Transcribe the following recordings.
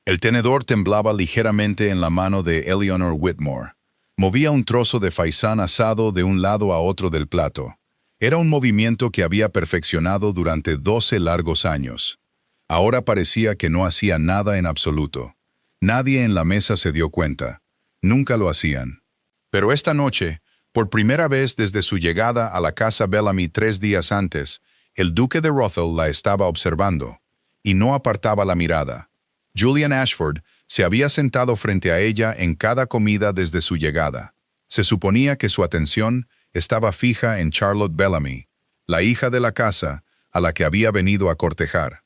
El tenedor temblaba ligeramente en la mano de Eleanor Whitmore. Movía un trozo de faisán asado de un lado a otro del plato. Era un movimiento que había perfeccionado durante 12 largos años. Ahora parecía que no hacía nada en absoluto. Nadie en la mesa se dio cuenta. Nunca lo hacían. Pero esta noche, por primera vez desde su llegada a la casa Bellamy 3 días antes, el duque de Rothel la estaba observando, y no apartaba la mirada. Julian Ashford se había sentado frente a ella en cada comida desde su llegada. Se suponía que su atención estaba fija en Charlotte Bellamy, la hija de la casa a la que había venido a cortejar.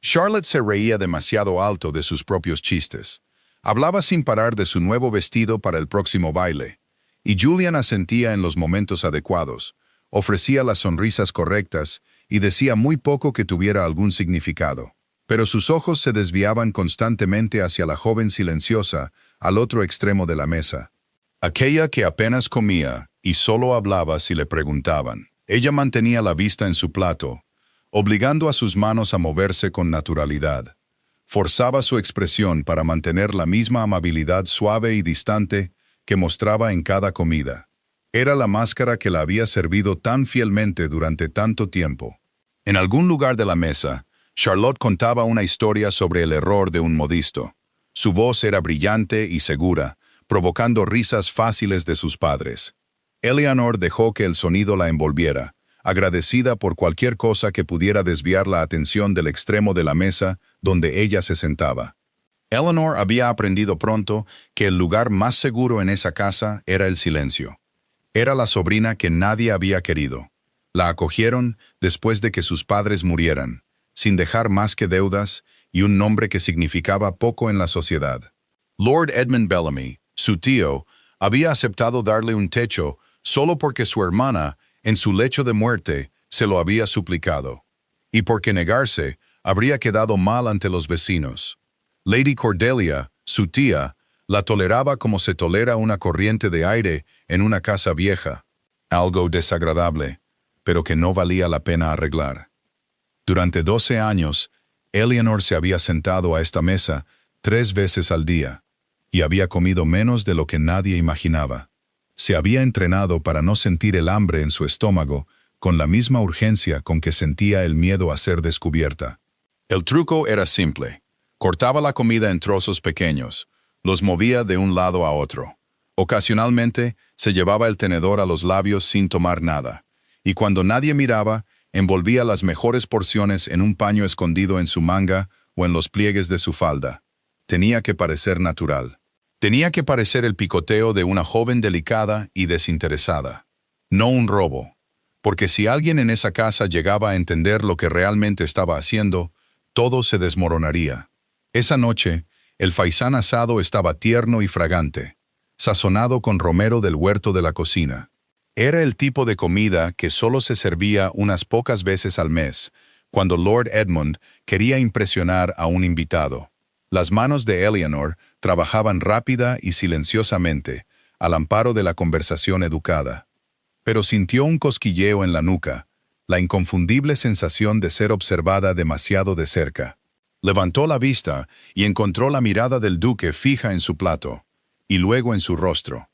Charlotte se reía demasiado alto de sus propios chistes. Hablaba sin parar de su nuevo vestido para el próximo baile, y Julian asentía en los momentos adecuados, ofrecía las sonrisas correctas y decía muy poco que tuviera algún significado. Pero sus ojos se desviaban constantemente hacia la joven silenciosa al otro extremo de la mesa. Aquella que apenas comía y solo hablaba si le preguntaban. Ella mantenía la vista en su plato, obligando a sus manos a moverse con naturalidad. Forzaba su expresión para mantener la misma amabilidad suave y distante que mostraba en cada comida. Era la máscara que la había servido tan fielmente durante tanto tiempo. En algún lugar de la mesa, Charlotte contaba una historia sobre el error de un modisto. Su voz era brillante y segura, provocando risas fáciles de sus padres. Eleanor dejó que el sonido la envolviera, agradecida por cualquier cosa que pudiera desviar la atención del extremo de la mesa donde ella se sentaba. Eleanor había aprendido pronto que el lugar más seguro en esa casa era el silencio. Era la sobrina que nadie había querido. La acogieron después de que sus padres murieran, sin dejar más que deudas y un nombre que significaba poco en la sociedad. Lord Edmund Bellamy, su tío, había aceptado darle un techo solo porque su hermana, en su lecho de muerte, se lo había suplicado, y porque negarse habría quedado mal ante los vecinos. Lady Cordelia, su tía, la toleraba como se tolera una corriente de aire en una casa vieja, algo desagradable, pero que no valía la pena arreglar. Durante 12 años, Eleanor se había sentado a esta mesa 3 veces al día, y había comido menos de lo que nadie imaginaba. Se había entrenado para no sentir el hambre en su estómago con la misma urgencia con que sentía el miedo a ser descubierta. El truco era simple. Cortaba la comida en trozos pequeños, los movía de un lado a otro. Ocasionalmente se llevaba el tenedor a los labios sin tomar nada, y cuando nadie miraba, envolvía las mejores porciones en un paño escondido en su manga o en los pliegues de su falda. Tenía que parecer natural. Tenía que parecer el picoteo de una joven delicada y desinteresada. No un robo, porque si alguien en esa casa llegaba a entender lo que realmente estaba haciendo, todo se desmoronaría. Esa noche, el faisán asado estaba tierno y fragante, sazonado con romero del huerto de la cocina. Era el tipo de comida que solo se servía unas pocas veces al mes, cuando Lord Edmund quería impresionar a un invitado. Las manos de Eleanor trabajaban rápida y silenciosamente, al amparo de la conversación educada. Pero sintió un cosquilleo en la nuca, la inconfundible sensación de ser observada demasiado de cerca. Levantó la vista y encontró la mirada del duque fija en su plato, y luego en su rostro.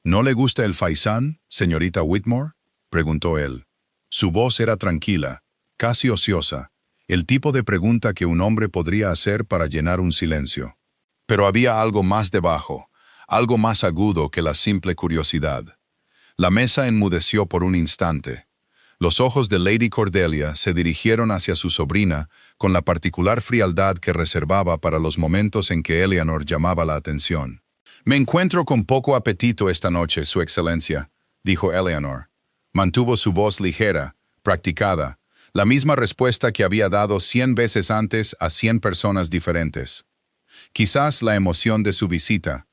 ¿No le gusta el faisán, señorita Whitmore?, preguntó él. Su voz era tranquila, casi ociosa, el tipo de pregunta que un hombre podría hacer para llenar un silencio. Pero había algo más debajo, algo más agudo que la simple curiosidad. La mesa enmudeció por un instante. Los ojos de Lady Cordelia se dirigieron hacia su sobrina con la particular frialdad que reservaba para los momentos en que Eleanor llamaba la atención. «Me encuentro con poco apetito esta noche, Su Excelencia», dijo Eleanor. Mantuvo su voz ligera, practicada, la misma respuesta que había dado 100 veces antes a 100 personas diferentes. Quizás la emoción de su visita.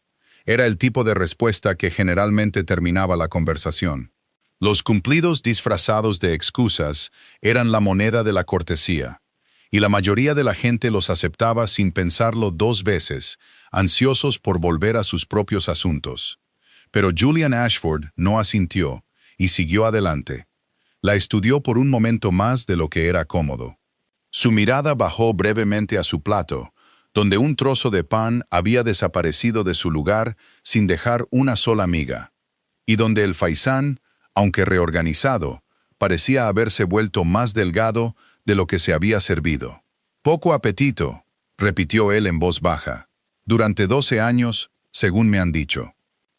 Era el tipo de respuesta que generalmente terminaba la conversación. Los cumplidos disfrazados de excusas eran la moneda de la cortesía, y la mayoría de la gente los aceptaba sin pensarlo 2 veces, ansiosos por volver a sus propios asuntos. Pero Julian Ashford no asintió y siguió adelante. La estudió por un momento más de lo que era cómodo. Su mirada bajó brevemente a su plato, donde un trozo de pan había desaparecido de su lugar sin dejar una sola miga, y donde el faisán, aunque reorganizado, parecía haberse vuelto más delgado de lo que se había servido. «Poco apetito», repitió él en voz baja. «Durante 12 años, según me han dicho».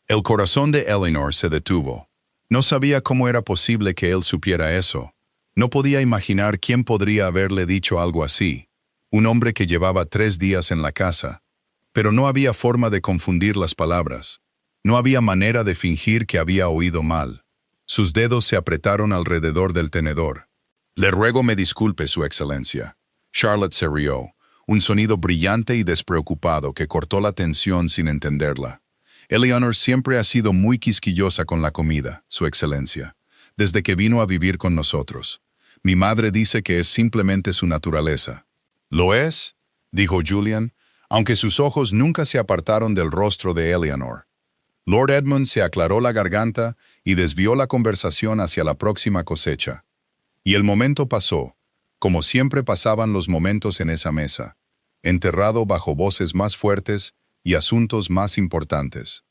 El corazón de Eleanor se detuvo. No sabía cómo era posible que él supiera eso. No podía imaginar quién podría haberle dicho algo así. Un hombre que llevaba 3 días en la casa. Pero no había forma de confundir las palabras. No había manera de fingir que había oído mal. Sus dedos se apretaron alrededor del tenedor. «Le ruego me disculpe, Su Excelencia». Charlotte se rió, un sonido brillante y despreocupado que cortó la tensión sin entenderla. «Eleanor siempre ha sido muy quisquillosa con la comida, Su Excelencia, desde que vino a vivir con nosotros. Mi madre dice que es simplemente su naturaleza». «¿Lo es?», dijo Julian, aunque sus ojos nunca se apartaron del rostro de Eleanor. Lord Edmund se aclaró la garganta y desvió la conversación hacia la próxima cosecha. Y el momento pasó, como siempre pasaban los momentos en esa mesa, enterrado bajo voces más fuertes y asuntos más importantes.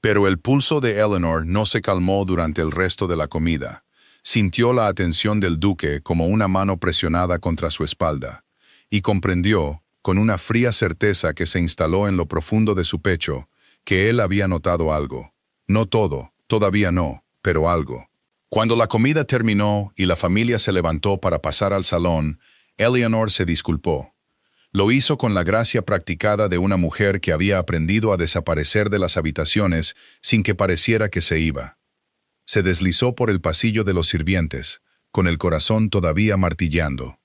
Pero el pulso de Eleanor no se calmó durante el resto de la comida. Sintió la atención del duque como una mano presionada contra su espalda, y comprendió, con una fría certeza que se instaló en lo profundo de su pecho, que él había notado algo. No todo, todavía no, pero algo. Cuando la comida terminó y la familia se levantó para pasar al salón, Eleanor se disculpó. Lo hizo con la gracia practicada de una mujer que había aprendido a desaparecer de las habitaciones sin que pareciera que se iba. Se deslizó por el pasillo de los sirvientes, con el corazón todavía martillando.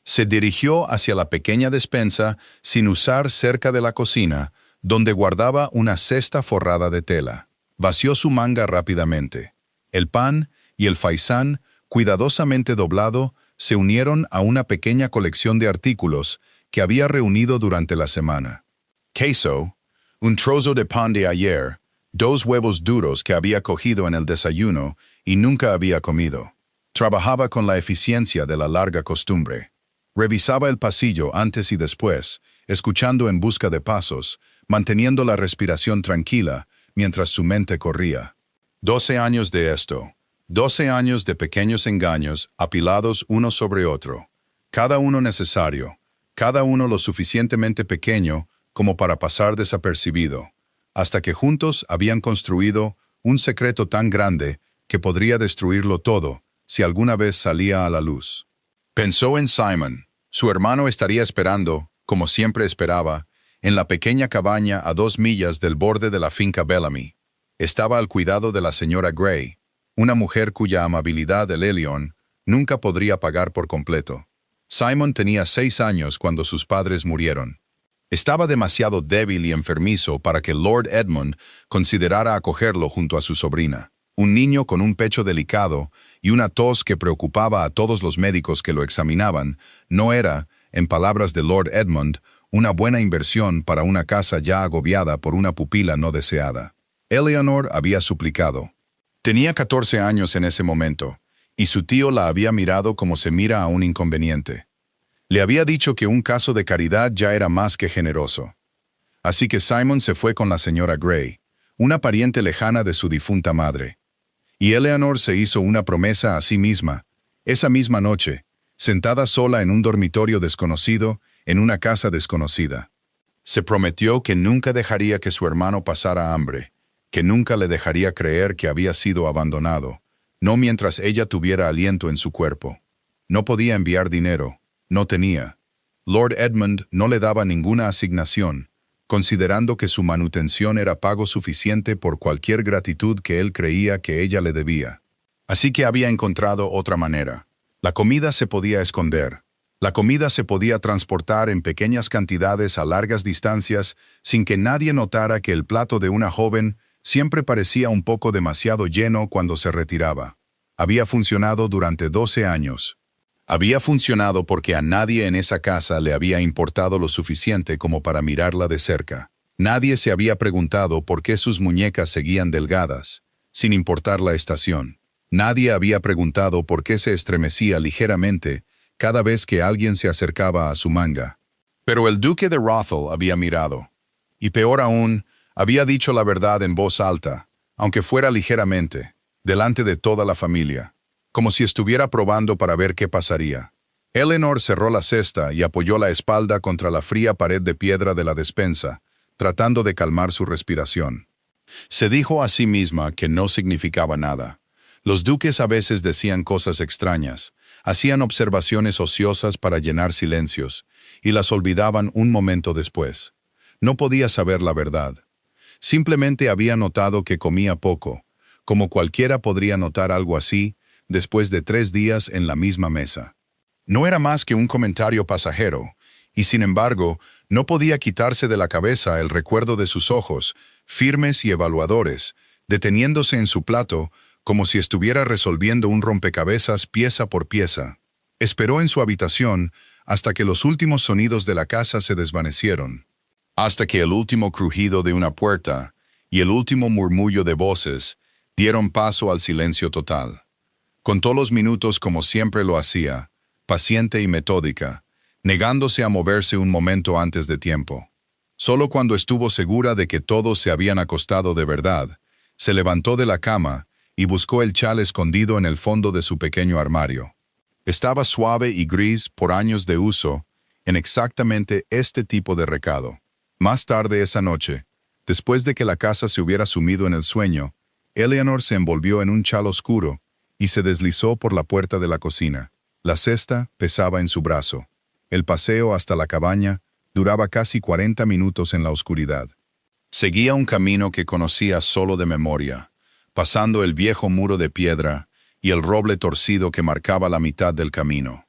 Se dirigió hacia la pequeña despensa sin usar cerca de la cocina, donde guardaba una cesta forrada de tela. Vació su manga rápidamente. El pan y el faisán, cuidadosamente doblado, se unieron a una pequeña colección de artículos que había reunido durante la semana. Queso, un trozo de pan de ayer, 2 huevos duros que había cogido en el desayuno y nunca había comido. Trabajaba con la eficiencia de la larga costumbre. Revisaba el pasillo antes y después, escuchando en busca de pasos, manteniendo la respiración tranquila mientras su mente corría. 12 años de esto. 12 años de pequeños engaños apilados uno sobre otro, cada uno necesario, cada uno lo suficientemente pequeño como para pasar desapercibido, hasta que juntos habían construido un secreto tan grande que podría destruirlo todo si alguna vez salía a la luz. Pensó en Simon. Su hermano estaría esperando, como siempre esperaba, en la pequeña cabaña a 2 millas del borde de la finca Bellamy. Estaba al cuidado de la señora Gray, una mujer cuya amabilidad el Elion nunca podría pagar por completo. Simon tenía 6 años cuando sus padres murieron. Estaba demasiado débil y enfermizo para que Lord Edmund considerara acogerlo junto a su sobrina. Un niño con un pecho delicado y una tos que preocupaba a todos los médicos que lo examinaban, no era, en palabras de Lord Edmund, una buena inversión para una casa ya agobiada por una pupila no deseada. Eleanor había suplicado. Tenía 14 años en ese momento, y su tío la había mirado como se mira a un inconveniente. Le había dicho que un caso de caridad ya era más que generoso. Así que Simon se fue con la señora Gray, una pariente lejana de su difunta madre. Y Eleanor se hizo una promesa a sí misma, esa misma noche, sentada sola en un dormitorio desconocido, en una casa desconocida. Se prometió que nunca dejaría que su hermano pasara hambre, que nunca le dejaría creer que había sido abandonado, no mientras ella tuviera aliento en su cuerpo. No podía enviar dinero, no tenía. Lord Edmund no le daba ninguna asignación, considerando que su manutención era pago suficiente por cualquier gratitud que él creía que ella le debía. Así que había encontrado otra manera. La comida se podía esconder. La comida se podía transportar en pequeñas cantidades a largas distancias sin que nadie notara que el plato de una joven siempre parecía un poco demasiado lleno cuando se retiraba. Había funcionado durante 12 años. Había funcionado porque a nadie en esa casa le había importado lo suficiente como para mirarla de cerca. Nadie se había preguntado por qué sus muñecas seguían delgadas, sin importar la estación. Nadie había preguntado por qué se estremecía ligeramente cada vez que alguien se acercaba a su manga. Pero el duque de Rothal había mirado. Y peor aún, había dicho la verdad en voz alta, aunque fuera ligeramente, delante de toda la familia, como si estuviera probando para ver qué pasaría. Eleanor cerró la cesta y apoyó la espalda contra la fría pared de piedra de la despensa, tratando de calmar su respiración. Se dijo a sí misma que no significaba nada. Los duques a veces decían cosas extrañas, hacían observaciones ociosas para llenar silencios, y las olvidaban un momento después. No podía saber la verdad. Simplemente había notado que comía poco, como cualquiera podría notar algo así después de 3 días en la misma mesa. No era más que un comentario pasajero, y sin embargo, no podía quitarse de la cabeza el recuerdo de sus ojos, firmes y evaluadores, deteniéndose en su plato como si estuviera resolviendo un rompecabezas pieza por pieza. Esperó en su habitación hasta que los últimos sonidos de la casa se desvanecieron, hasta que el último crujido de una puerta y el último murmullo de voces dieron paso al silencio total. Contó los minutos como siempre lo hacía, paciente y metódica, negándose a moverse un momento antes de tiempo. Solo cuando estuvo segura de que todos se habían acostado de verdad, se levantó de la cama y buscó el chal escondido en el fondo de su pequeño armario. Estaba suave y gris por años de uso en exactamente este tipo de recado. Más tarde esa noche, después de que la casa se hubiera sumido en el sueño, Eleanor se envolvió en un chal oscuro y se deslizó por la puerta de la cocina. La cesta pesaba en su brazo. El paseo hasta la cabaña duraba casi 40 minutos en la oscuridad. Seguía un camino que conocía solo de memoria, pasando el viejo muro de piedra y el roble torcido que marcaba la mitad del camino.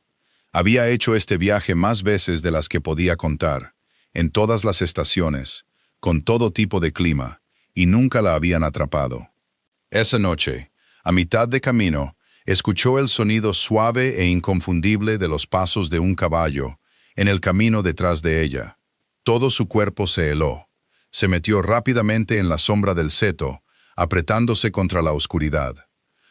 Había hecho este viaje más veces de las que podía contar, en todas las estaciones, con todo tipo de clima, y nunca la habían atrapado. Esa noche, a mitad de camino, escuchó el sonido suave e inconfundible de los pasos de un caballo en el camino detrás de ella. Todo su cuerpo se heló. Se metió rápidamente en la sombra del seto, apretándose contra la oscuridad.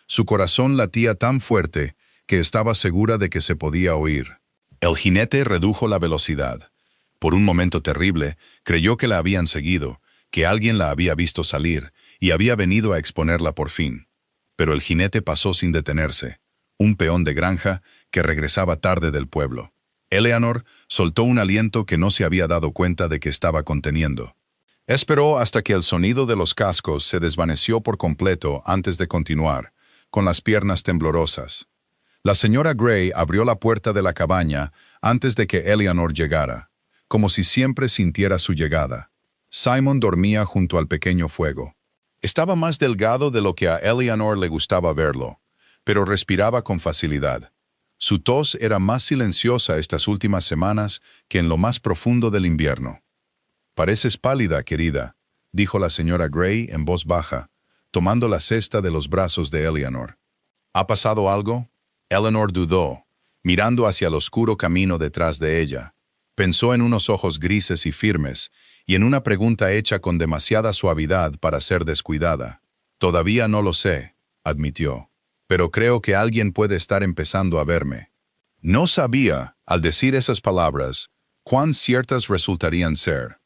Su corazón latía tan fuerte que estaba segura de que se podía oír. El jinete redujo la velocidad. Por un momento terrible, creyó que la habían seguido, que alguien la había visto salir y había venido a exponerla por fin. Pero el jinete pasó sin detenerse, un peón de granja que regresaba tarde del pueblo. Eleanor soltó un aliento que no se había dado cuenta de que estaba conteniendo. Esperó hasta que el sonido de los cascos se desvaneció por completo antes de continuar, con las piernas temblorosas. La señora Gray abrió la puerta de la cabaña antes de que Eleanor llegara, como si siempre sintiera su llegada. Simon dormía junto al pequeño fuego. Estaba más delgado de lo que a Eleanor le gustaba verlo, pero respiraba con facilidad. Su tos era más silenciosa estas últimas semanas que en lo más profundo del invierno. «Pareces pálida, querida», dijo la señora Gray en voz baja, tomando la cesta de los brazos de Eleanor. «¿Ha pasado algo?» Eleanor dudó, mirando hacia el oscuro camino detrás de ella. Pensó en unos ojos grises y firmes, y en una pregunta hecha con demasiada suavidad para ser descuidada. «Todavía no lo sé», admitió, «pero creo que alguien puede estar empezando a verme». No sabía, al decir esas palabras, cuán ciertas resultarían ser,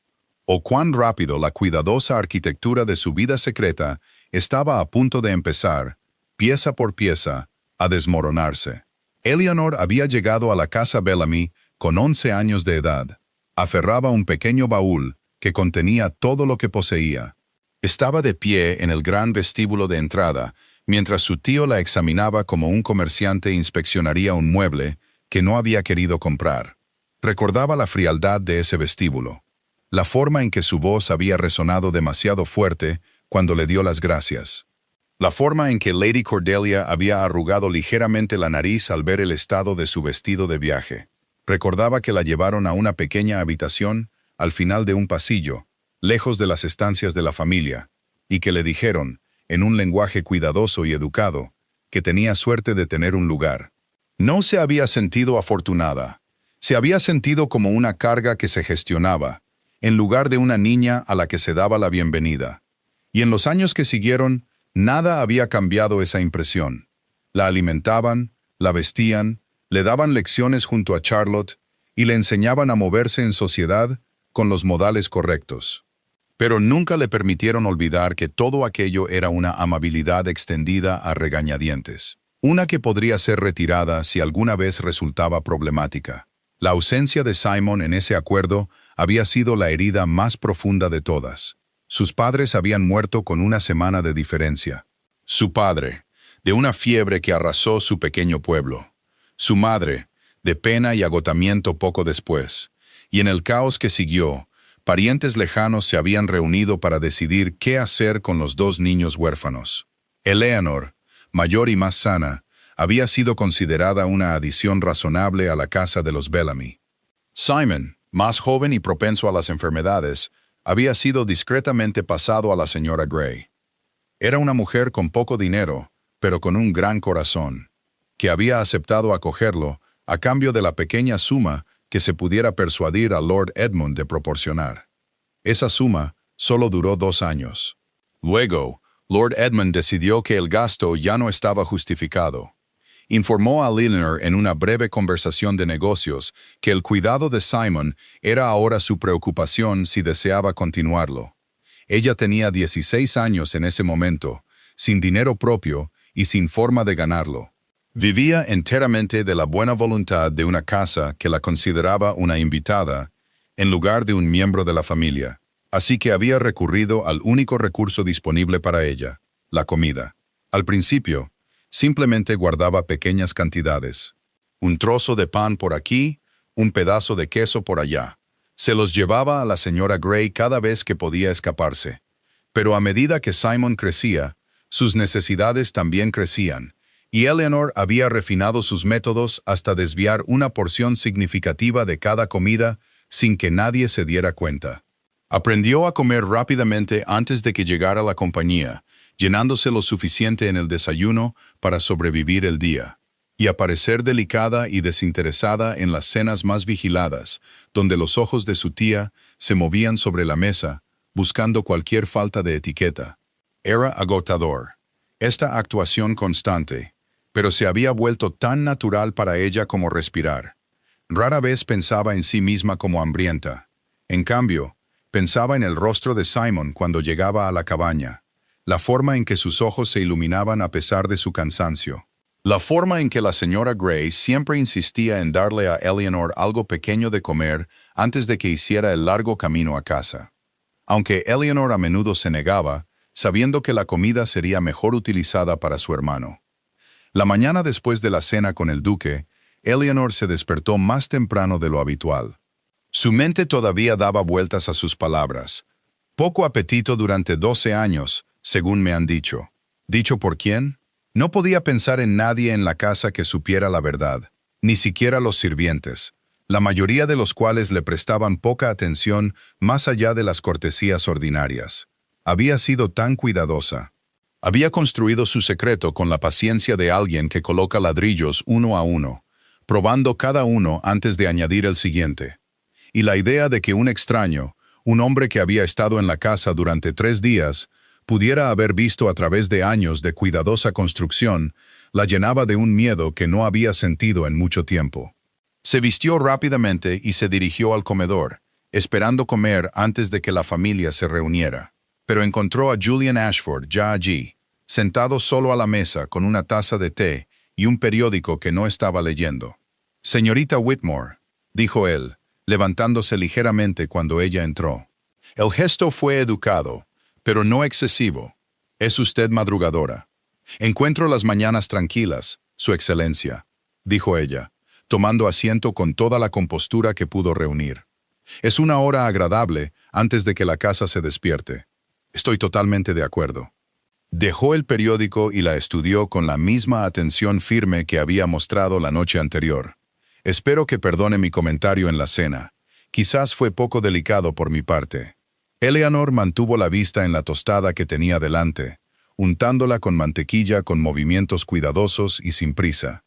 o cuán rápido la cuidadosa arquitectura de su vida secreta estaba a punto de empezar, pieza por pieza, a desmoronarse. Eleanor había llegado a la casa Bellamy con 11 años de edad. Aferraba un pequeño baúl que contenía todo lo que poseía. Estaba de pie en el gran vestíbulo de entrada, mientras su tío la examinaba como un comerciante inspeccionaría un mueble que no había querido comprar. Recordaba la frialdad de ese vestíbulo, la forma en que su voz había resonado demasiado fuerte cuando le dio las gracias, la forma en que Lady Cordelia había arrugado ligeramente la nariz al ver el estado de su vestido de viaje. Recordaba que la llevaron a una pequeña habitación al final de un pasillo, lejos de las estancias de la familia, y que le dijeron, en un lenguaje cuidadoso y educado, que tenía suerte de tener un lugar. No se había sentido afortunada. Se había sentido como una carga que se gestionaba, en lugar de una niña a la que se daba la bienvenida. Y en los años que siguieron, nada había cambiado esa impresión. La alimentaban, la vestían, le daban lecciones junto a Charlotte, y le enseñaban a moverse en sociedad con los modales correctos. Pero nunca le permitieron olvidar que todo aquello era una amabilidad extendida a regañadientes, una que podría ser retirada si alguna vez resultaba problemática. La ausencia de Simon en ese acuerdo había sido la herida más profunda de todas. Sus padres habían muerto con una semana de diferencia. Su padre, de una fiebre que arrasó su pequeño pueblo. Su madre, de pena y agotamiento poco después. Y en el caos que siguió, parientes lejanos se habían reunido para decidir qué hacer con los dos niños huérfanos. Eleanor, mayor y más sana, había sido considerada una adición razonable a la casa de los Bellamy. Simon, más joven y propenso a las enfermedades, había sido discretamente pasado a la señora Gray. Era una mujer con poco dinero, pero con un gran corazón, que había aceptado acogerlo a cambio de la pequeña suma que se pudiera persuadir a Lord Edmund de proporcionar. Esa suma solo duró 2 años. Luego, Lord Edmund decidió que el gasto ya no estaba justificado. Informó a Eleanor en una breve conversación de negocios que el cuidado de Simon era ahora su preocupación si deseaba continuarlo. Ella tenía 16 años en ese momento, sin dinero propio y sin forma de ganarlo. Vivía enteramente de la buena voluntad de una casa que la consideraba una invitada, en lugar de un miembro de la familia, así que había recurrido al único recurso disponible para ella, la comida. Al principio, simplemente guardaba pequeñas cantidades. Un trozo de pan por aquí, un pedazo de queso por allá. Se los llevaba a la señora Gray cada vez que podía escaparse. Pero a medida que Simon crecía, sus necesidades también crecían, y Eleanor había refinado sus métodos hasta desviar una porción significativa de cada comida sin que nadie se diera cuenta. Aprendió a comer rápidamente antes de que llegara la compañía, llenándose lo suficiente en el desayuno para sobrevivir el día, y a parecer delicada y desinteresada en las cenas más vigiladas, donde los ojos de su tía se movían sobre la mesa, buscando cualquier falta de etiqueta. Era agotador, esta actuación constante, pero se había vuelto tan natural para ella como respirar. Rara vez pensaba en sí misma como hambrienta. En cambio, pensaba en el rostro de Simon cuando llegaba a la cabaña, la forma en que sus ojos se iluminaban a pesar de su cansancio. La forma en que la señora Gray siempre insistía en darle a Eleanor algo pequeño de comer antes de que hiciera el largo camino a casa. Aunque Eleanor a menudo se negaba, sabiendo que la comida sería mejor utilizada para su hermano. La mañana después de la cena con el duque, Eleanor se despertó más temprano de lo habitual. Su mente todavía daba vueltas a sus palabras. Poco apetito durante 12 años, según me han dicho. ¿Dicho por quién? No podía pensar en nadie en la casa que supiera la verdad, ni siquiera los sirvientes, la mayoría de los cuales le prestaban poca atención más allá de las cortesías ordinarias. Había sido tan cuidadosa. Había construido su secreto con la paciencia de alguien que coloca ladrillos uno a uno, probando cada uno antes de añadir el siguiente. Y la idea de que un extraño, un hombre que había estado en la casa durante 3 días, pudiera haber visto a través de años de cuidadosa construcción, la llenaba de un miedo que no había sentido en mucho tiempo. Se vistió rápidamente y se dirigió al comedor, esperando comer antes de que la familia se reuniera. Pero encontró a Julian Ashford ya allí, sentado solo a la mesa con una taza de té y un periódico que no estaba leyendo. «Señorita Whitmore», dijo él, levantándose ligeramente cuando ella entró. El gesto fue educado, pero no excesivo. «Es usted madrugadora». «Encuentro las mañanas tranquilas, Su Excelencia», dijo ella, tomando asiento con toda la compostura que pudo reunir. «Es una hora agradable antes de que la casa se despierte». «Estoy totalmente de acuerdo». Dejó el periódico y la estudió con la misma atención firme que había mostrado la noche anterior. «Espero que perdone mi comentario en la cena. Quizás fue poco delicado por mi parte». Eleanor mantuvo la vista en la tostada que tenía delante, untándola con mantequilla con movimientos cuidadosos y sin prisa.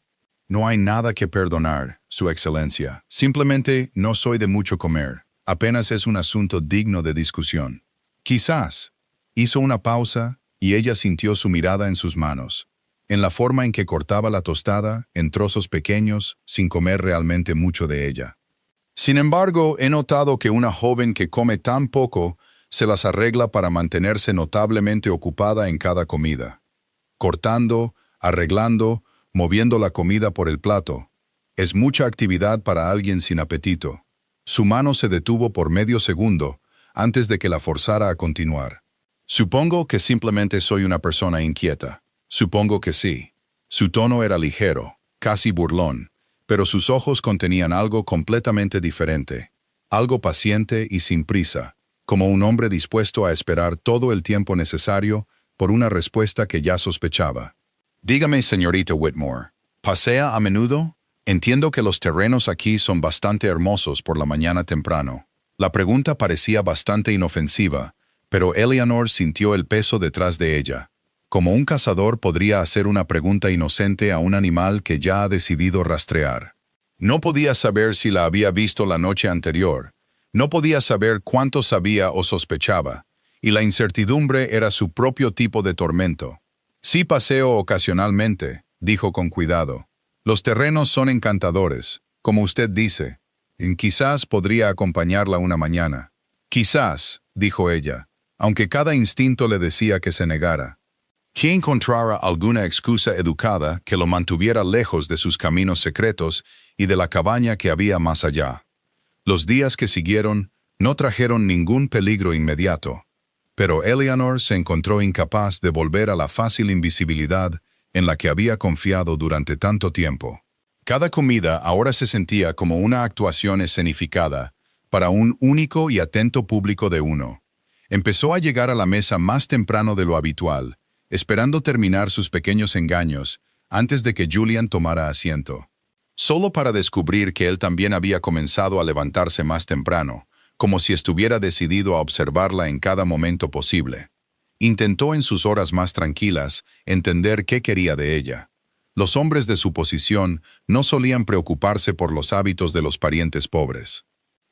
«No hay nada que perdonar, Su Excelencia. Simplemente no soy de mucho comer. Apenas es un asunto digno de discusión». «Quizás». Hizo una pausa y ella sintió su mirada en sus manos, en la forma en que cortaba la tostada en trozos pequeños sin comer realmente mucho de ella. Sin embargo, he notado que una joven que come tan poco se las arregla para mantenerse notablemente ocupada en cada comida, cortando, arreglando, moviendo la comida por el plato. Es mucha actividad para alguien sin apetito. Su mano se detuvo por medio segundo antes de que la forzara a continuar. Supongo que simplemente soy una persona inquieta. Supongo que sí. Su tono era ligero, casi burlón, pero sus ojos contenían algo completamente diferente, algo paciente y sin prisa, como un hombre dispuesto a esperar todo el tiempo necesario por una respuesta que ya sospechaba. Dígame, señorita Whitmore, ¿pasea a menudo? Entiendo que los terrenos aquí son bastante hermosos por la mañana temprano. La pregunta parecía bastante inofensiva, pero Eleanor sintió el peso detrás de ella. Como un cazador podría hacer una pregunta inocente a un animal que ya ha decidido rastrear. No podía saber si la había visto la noche anterior. No podía saber cuánto sabía o sospechaba, y la incertidumbre era su propio tipo de tormento. Sí paseo ocasionalmente, dijo con cuidado. Los terrenos son encantadores, como usted dice. Quizás podría acompañarla una mañana. Quizás, dijo ella, aunque cada instinto le decía que se negara. Que encontrara alguna excusa educada que lo mantuviera lejos de sus caminos secretos y de la cabaña que había más allá. Los días que siguieron no trajeron ningún peligro inmediato, pero Eleanor se encontró incapaz de volver a la fácil invisibilidad en la que había confiado durante tanto tiempo. Cada comida ahora se sentía como una actuación escenificada para un único y atento público de uno. Empezó a llegar a la mesa más temprano de lo habitual, esperando terminar sus pequeños engaños antes de que Julian tomara asiento. Solo para descubrir que él también había comenzado a levantarse más temprano, como si estuviera decidido a observarla en cada momento posible. Intentó en sus horas más tranquilas entender qué quería de ella. Los hombres de su posición no solían preocuparse por los hábitos de los parientes pobres.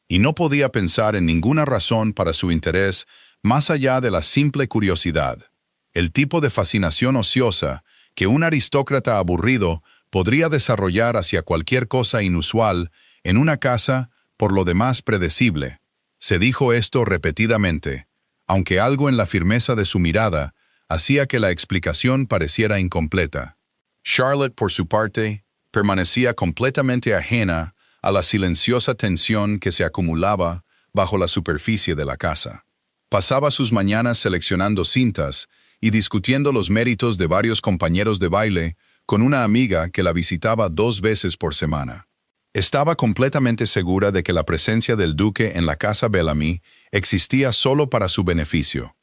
Y no podía pensar en ninguna razón para su interés más allá de la simple curiosidad, el tipo de fascinación ociosa que un aristócrata aburrido podría desarrollar hacia cualquier cosa inusual en una casa por lo demás predecible. Se dijo esto repetidamente, aunque algo en la firmeza de su mirada hacía que la explicación pareciera incompleta. Charlotte, por su parte, permanecía completamente ajena a la silenciosa tensión que se acumulaba bajo la superficie de la casa. Pasaba sus mañanas seleccionando cintas y discutiendo los méritos de varios compañeros de baile con una amiga que la visitaba 2 veces por semana. Estaba completamente segura de que la presencia del duque en la casa Bellamy existía solo para su beneficio.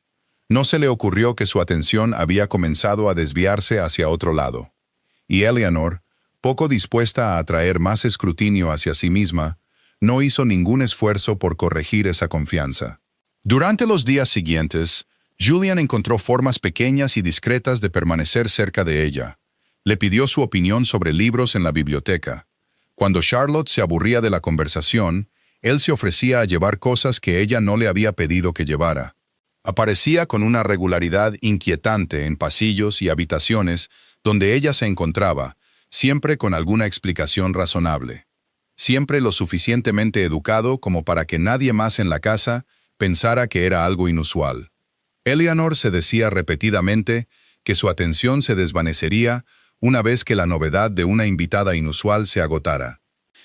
No se le ocurrió que su atención había comenzado a desviarse hacia otro lado. Y Eleanor, poco dispuesta a atraer más escrutinio hacia sí misma, no hizo ningún esfuerzo por corregir esa confianza. Durante los días siguientes, Julian encontró formas pequeñas y discretas de permanecer cerca de ella. Le pidió su opinión sobre libros en la biblioteca. Cuando Charlotte se aburría de la conversación, él se ofrecía a llevar cosas que ella no le había pedido que llevara. Aparecía con una regularidad inquietante en pasillos y habitaciones donde ella se encontraba, siempre con alguna explicación razonable. Siempre lo suficientemente educado como para que nadie más en la casa pensara que era algo inusual. Eleanor se decía repetidamente que su atención se desvanecería una vez que la novedad de una invitada inusual se agotara,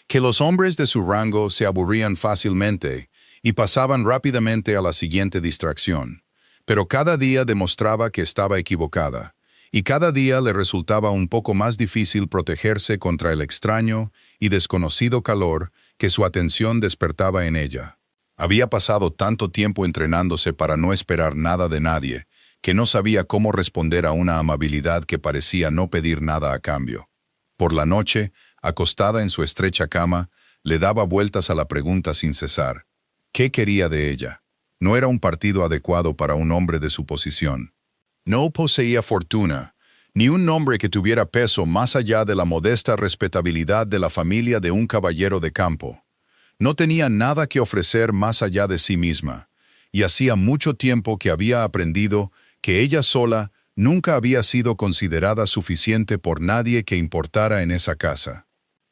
que los hombres de su rango se aburrían fácilmente y pasaban rápidamente a la siguiente distracción, pero cada día demostraba que estaba equivocada, y cada día le resultaba un poco más difícil protegerse contra el extraño y desconocido calor que su atención despertaba en ella. Había pasado tanto tiempo entrenándose para no esperar nada de nadie, que no sabía cómo responder a una amabilidad que parecía no pedir nada a cambio. Por la noche, acostada en su estrecha cama, le daba vueltas a la pregunta sin cesar. ¿Qué quería de ella? No era un partido adecuado para un hombre de su posición. No poseía fortuna, ni un nombre que tuviera peso más allá de la modesta respetabilidad de la familia de un caballero de campo. No tenía nada que ofrecer más allá de sí misma, y hacía mucho tiempo que había aprendido que ella sola nunca había sido considerada suficiente por nadie que importara en esa casa.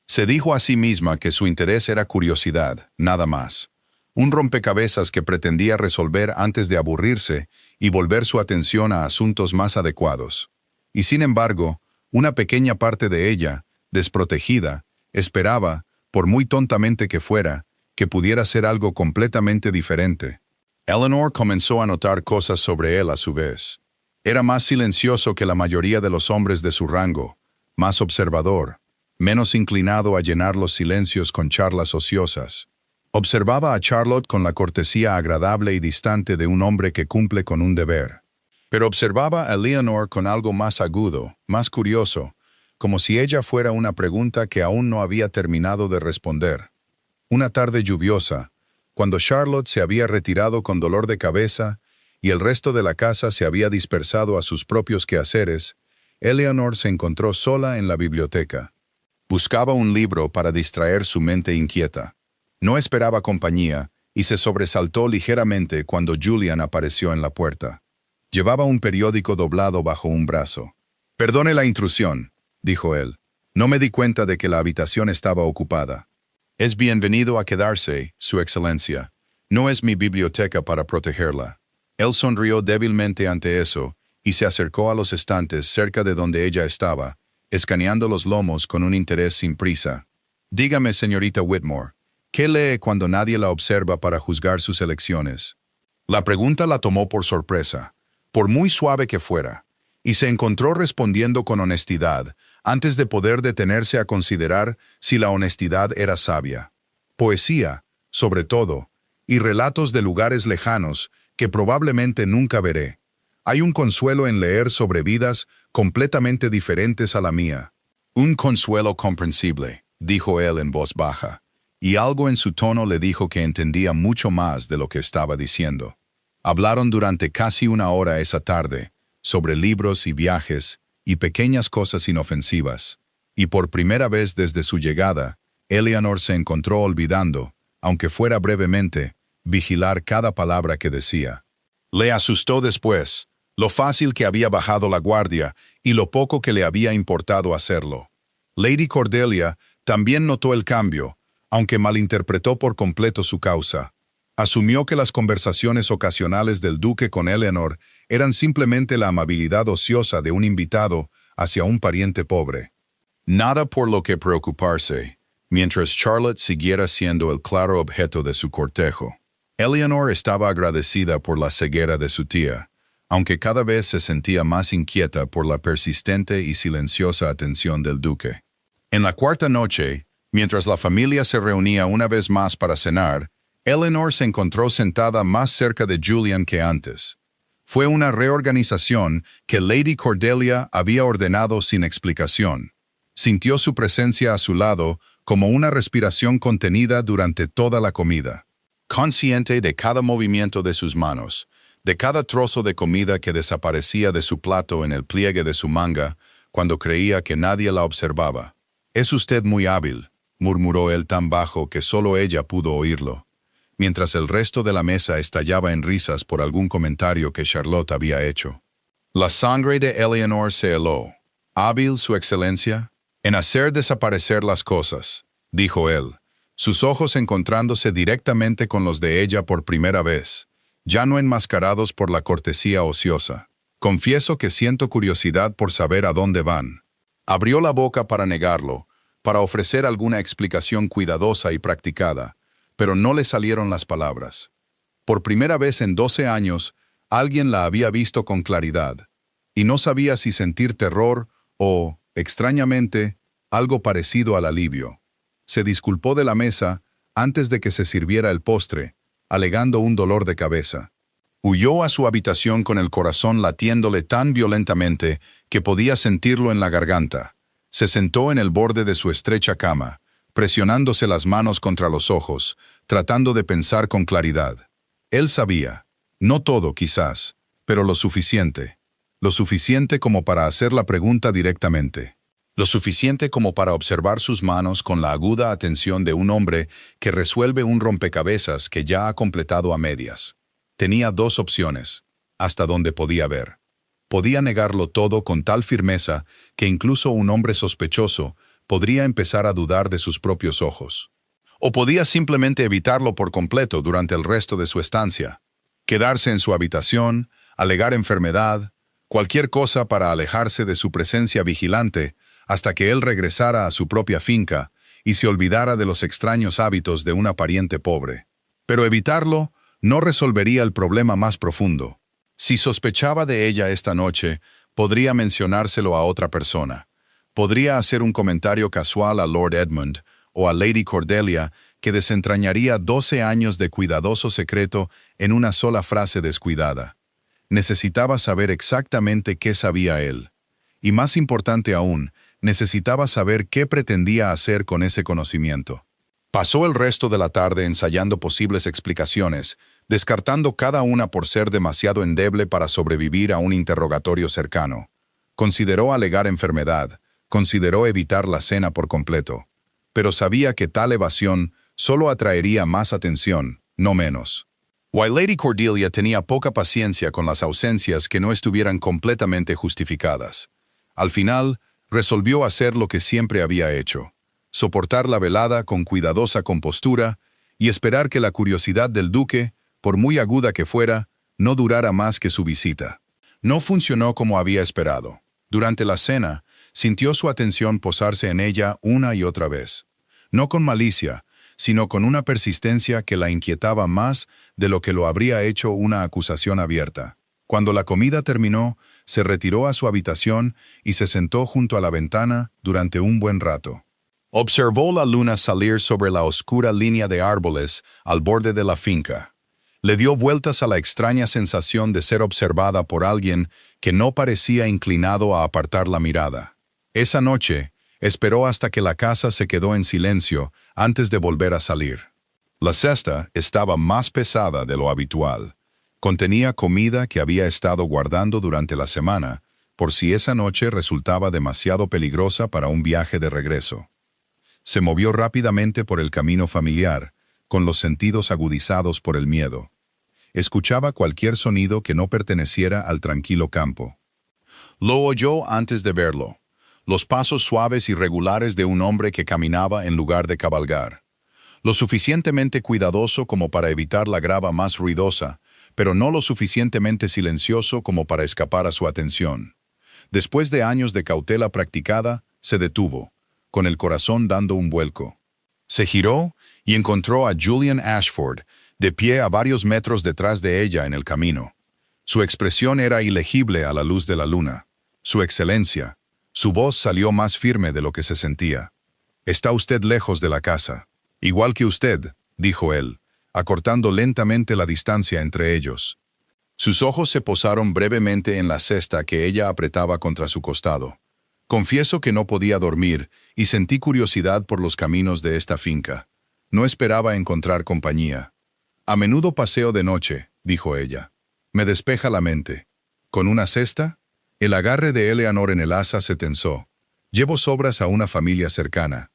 Se dijo a sí misma que su interés era curiosidad, nada más. Un rompecabezas que pretendía resolver antes de aburrirse y volver su atención a asuntos más adecuados. Y sin embargo, una pequeña parte de ella, desprotegida, esperaba, por muy tontamente que fuera, que pudiera ser algo completamente diferente. Eleanor comenzó a notar cosas sobre él a su vez. Era más silencioso que la mayoría de los hombres de su rango, más observador, menos inclinado a llenar los silencios con charlas ociosas. Observaba a Charlotte con la cortesía agradable y distante de un hombre que cumple con un deber. Pero observaba a Leonor con algo más agudo, más curioso, como si ella fuera una pregunta que aún no había terminado de responder. Una tarde lluviosa, cuando Charlotte se había retirado con dolor de cabeza y el resto de la casa se había dispersado a sus propios quehaceres, Eleanor se encontró sola en la biblioteca. Buscaba un libro para distraer su mente inquieta. No esperaba compañía y se sobresaltó ligeramente cuando Julian apareció en la puerta. Llevaba un periódico doblado bajo un brazo. «Perdone la intrusión», dijo él. «No me di cuenta de que la habitación estaba ocupada». «Es bienvenido a quedarse, Su Excelencia. No es mi biblioteca para protegerla». Él sonrió débilmente ante eso y se acercó a los estantes cerca de donde ella estaba, escaneando los lomos con un interés sin prisa. «Dígame, señorita Whitmore, ¿qué lee cuando nadie la observa para juzgar sus elecciones?» La pregunta la tomó por sorpresa, por muy suave que fuera, y se encontró respondiendo con honestidad, antes de poder detenerse a considerar si la honestidad era sabia. Poesía, sobre todo, y relatos de lugares lejanos que probablemente nunca veré. Hay un consuelo en leer sobre vidas completamente diferentes a la mía. Un consuelo comprensible, dijo él en voz baja, y algo en su tono le dijo que entendía mucho más de lo que estaba diciendo. Hablaron durante casi una hora esa tarde, sobre libros y viajes, y pequeñas cosas inofensivas, y por primera vez desde su llegada, Eleanor se encontró olvidando, aunque fuera brevemente, vigilar cada palabra que decía. Le asustó después, lo fácil que había bajado la guardia y lo poco que le había importado hacerlo. Lady Cordelia también notó el cambio, aunque malinterpretó por completo su causa. Asumió que las conversaciones ocasionales del duque con Eleanor eran simplemente la amabilidad ociosa de un invitado hacia un pariente pobre. Nada por lo que preocuparse, mientras Charlotte siguiera siendo el claro objeto de su cortejo. Eleanor estaba agradecida por la ceguera de su tía, aunque cada vez se sentía más inquieta por la persistente y silenciosa atención del duque. En la cuarta noche, mientras la familia se reunía una vez más para cenar, Eleanor se encontró sentada más cerca de Julian que antes. Fue una reorganización que Lady Cordelia había ordenado sin explicación. Sintió su presencia a su lado como una respiración contenida durante toda la comida. Consciente de cada movimiento de sus manos, de cada trozo de comida que desaparecía de su plato en el pliegue de su manga, cuando creía que nadie la observaba. «Es usted muy hábil», murmuró él tan bajo que solo ella pudo oírlo, mientras el resto de la mesa estallaba en risas por algún comentario que Charlotte había hecho. La sangre de Eleanor se heló. «¿Hábil, Su Excelencia?» «En hacer desaparecer las cosas», dijo él, sus ojos encontrándose directamente con los de ella por primera vez, ya no enmascarados por la cortesía ociosa. «Confieso que siento curiosidad por saber a dónde van». Abrió la boca para negarlo, para ofrecer alguna explicación cuidadosa y practicada, pero no le salieron las palabras. Por primera vez en 12 años, alguien la había visto con claridad, y no sabía si sentir terror o, extrañamente, algo parecido al alivio. Se disculpó de la mesa antes de que se sirviera el postre, alegando un dolor de cabeza. Huyó a su habitación con el corazón latiéndole tan violentamente que podía sentirlo en la garganta. Se sentó en el borde de su estrecha cama, presionándose las manos contra los ojos, tratando de pensar con claridad. Él sabía, no todo quizás, pero lo suficiente como para hacer la pregunta directamente. Lo suficiente como para observar sus manos con la aguda atención de un hombre que resuelve un rompecabezas que ya ha completado a medias. Tenía dos opciones, hasta donde podía ver. Podía negarlo todo con tal firmeza que incluso un hombre sospechoso podría empezar a dudar de sus propios ojos. O podía simplemente evitarlo por completo durante el resto de su estancia. Quedarse en su habitación, alegar enfermedad, cualquier cosa para alejarse de su presencia vigilante hasta que él regresara a su propia finca y se olvidara de los extraños hábitos de una pariente pobre. Pero evitarlo no resolvería el problema más profundo. Si sospechaba de ella esta noche, podría mencionárselo a otra persona. Podría hacer un comentario casual a Lord Edmund o a Lady Cordelia que desentrañaría 12 años de cuidadoso secreto en una sola frase descuidada. Necesitaba saber exactamente qué sabía él. Y más importante aún, necesitaba saber qué pretendía hacer con ese conocimiento. Pasó el resto de la tarde ensayando posibles explicaciones, descartando cada una por ser demasiado endeble para sobrevivir a un interrogatorio cercano. Consideró alegar enfermedad, consideró evitar la cena por completo, pero sabía que tal evasión solo atraería más atención, no menos. While Lady Cordelia tenía poca paciencia con las ausencias que no estuvieran completamente justificadas. Al final, resolvió hacer lo que siempre había hecho: soportar la velada con cuidadosa compostura y esperar que la curiosidad del duque, por muy aguda que fuera, no durara más que su visita. No funcionó como había esperado. Durante la cena, sintió su atención posarse en ella una y otra vez. No con malicia, sino con una persistencia que la inquietaba más de lo que lo habría hecho una acusación abierta. Cuando la comida terminó, se retiró a su habitación y se sentó junto a la ventana durante un buen rato. Observó la luna salir sobre la oscura línea de árboles al borde de la finca. Le dio vueltas a la extraña sensación de ser observada por alguien que no parecía inclinado a apartar la mirada. Esa noche, esperó hasta que la casa se quedó en silencio antes de volver a salir. La cesta estaba más pesada de lo habitual. Contenía comida que había estado guardando durante la semana, por si esa noche resultaba demasiado peligrosa para un viaje de regreso. Se movió rápidamente por el camino familiar, con los sentidos agudizados por el miedo. Escuchaba cualquier sonido que no perteneciera al tranquilo campo. Lo oyó antes de verlo: los pasos suaves y regulares de un hombre que caminaba en lugar de cabalgar. Lo suficientemente cuidadoso como para evitar la grava más ruidosa, pero no lo suficientemente silencioso como para escapar a su atención. Después de años de cautela practicada, se detuvo, con el corazón dando un vuelco. Se giró y encontró a Julian Ashford, de pie a varios metros detrás de ella en el camino. Su expresión era ilegible a la luz de la luna. Su excelencia. Su voz salió más firme de lo que se sentía. «Está usted lejos de la casa. Igual que usted», dijo él, acortando lentamente la distancia entre ellos. Sus ojos se posaron brevemente en la cesta que ella apretaba contra su costado. «Confieso que no podía dormir y sentí curiosidad por los caminos de esta finca. No esperaba encontrar compañía. A menudo paseo de noche», dijo ella. «Me despeja la mente. ¿Con una cesta?» El agarre de Eleanor en el asa se tensó. «Llevo sobras a una familia cercana.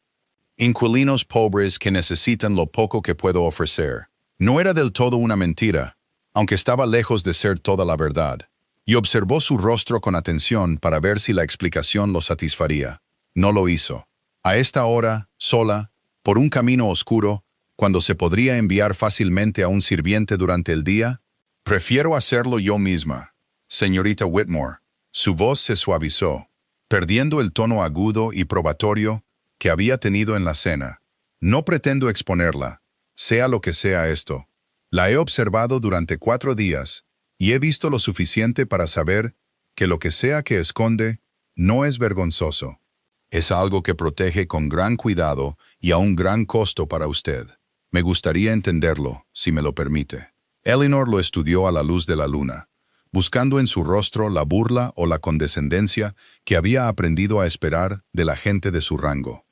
Inquilinos pobres que necesitan lo poco que puedo ofrecer». No era del todo una mentira, aunque estaba lejos de ser toda la verdad. Y observó su rostro con atención para ver si la explicación lo satisfaría. No lo hizo. A esta hora, sola, por un camino oscuro, cuando se podría enviar fácilmente a un sirviente durante el día, «Prefiero hacerlo yo misma, señorita Whitmore». Su voz se suavizó, perdiendo el tono agudo y probatorio que había tenido en la cena. «No pretendo exponerla, sea lo que sea esto. La he observado durante 4 días y he visto lo suficiente para saber que lo que sea que esconde no es vergonzoso. Es algo que protege con gran cuidado y a un gran costo para usted. Me gustaría entenderlo, si me lo permite». Eleanor lo estudió a la luz de la luna, buscando en su rostro la burla o la condescendencia que había aprendido a esperar de la gente de su rango.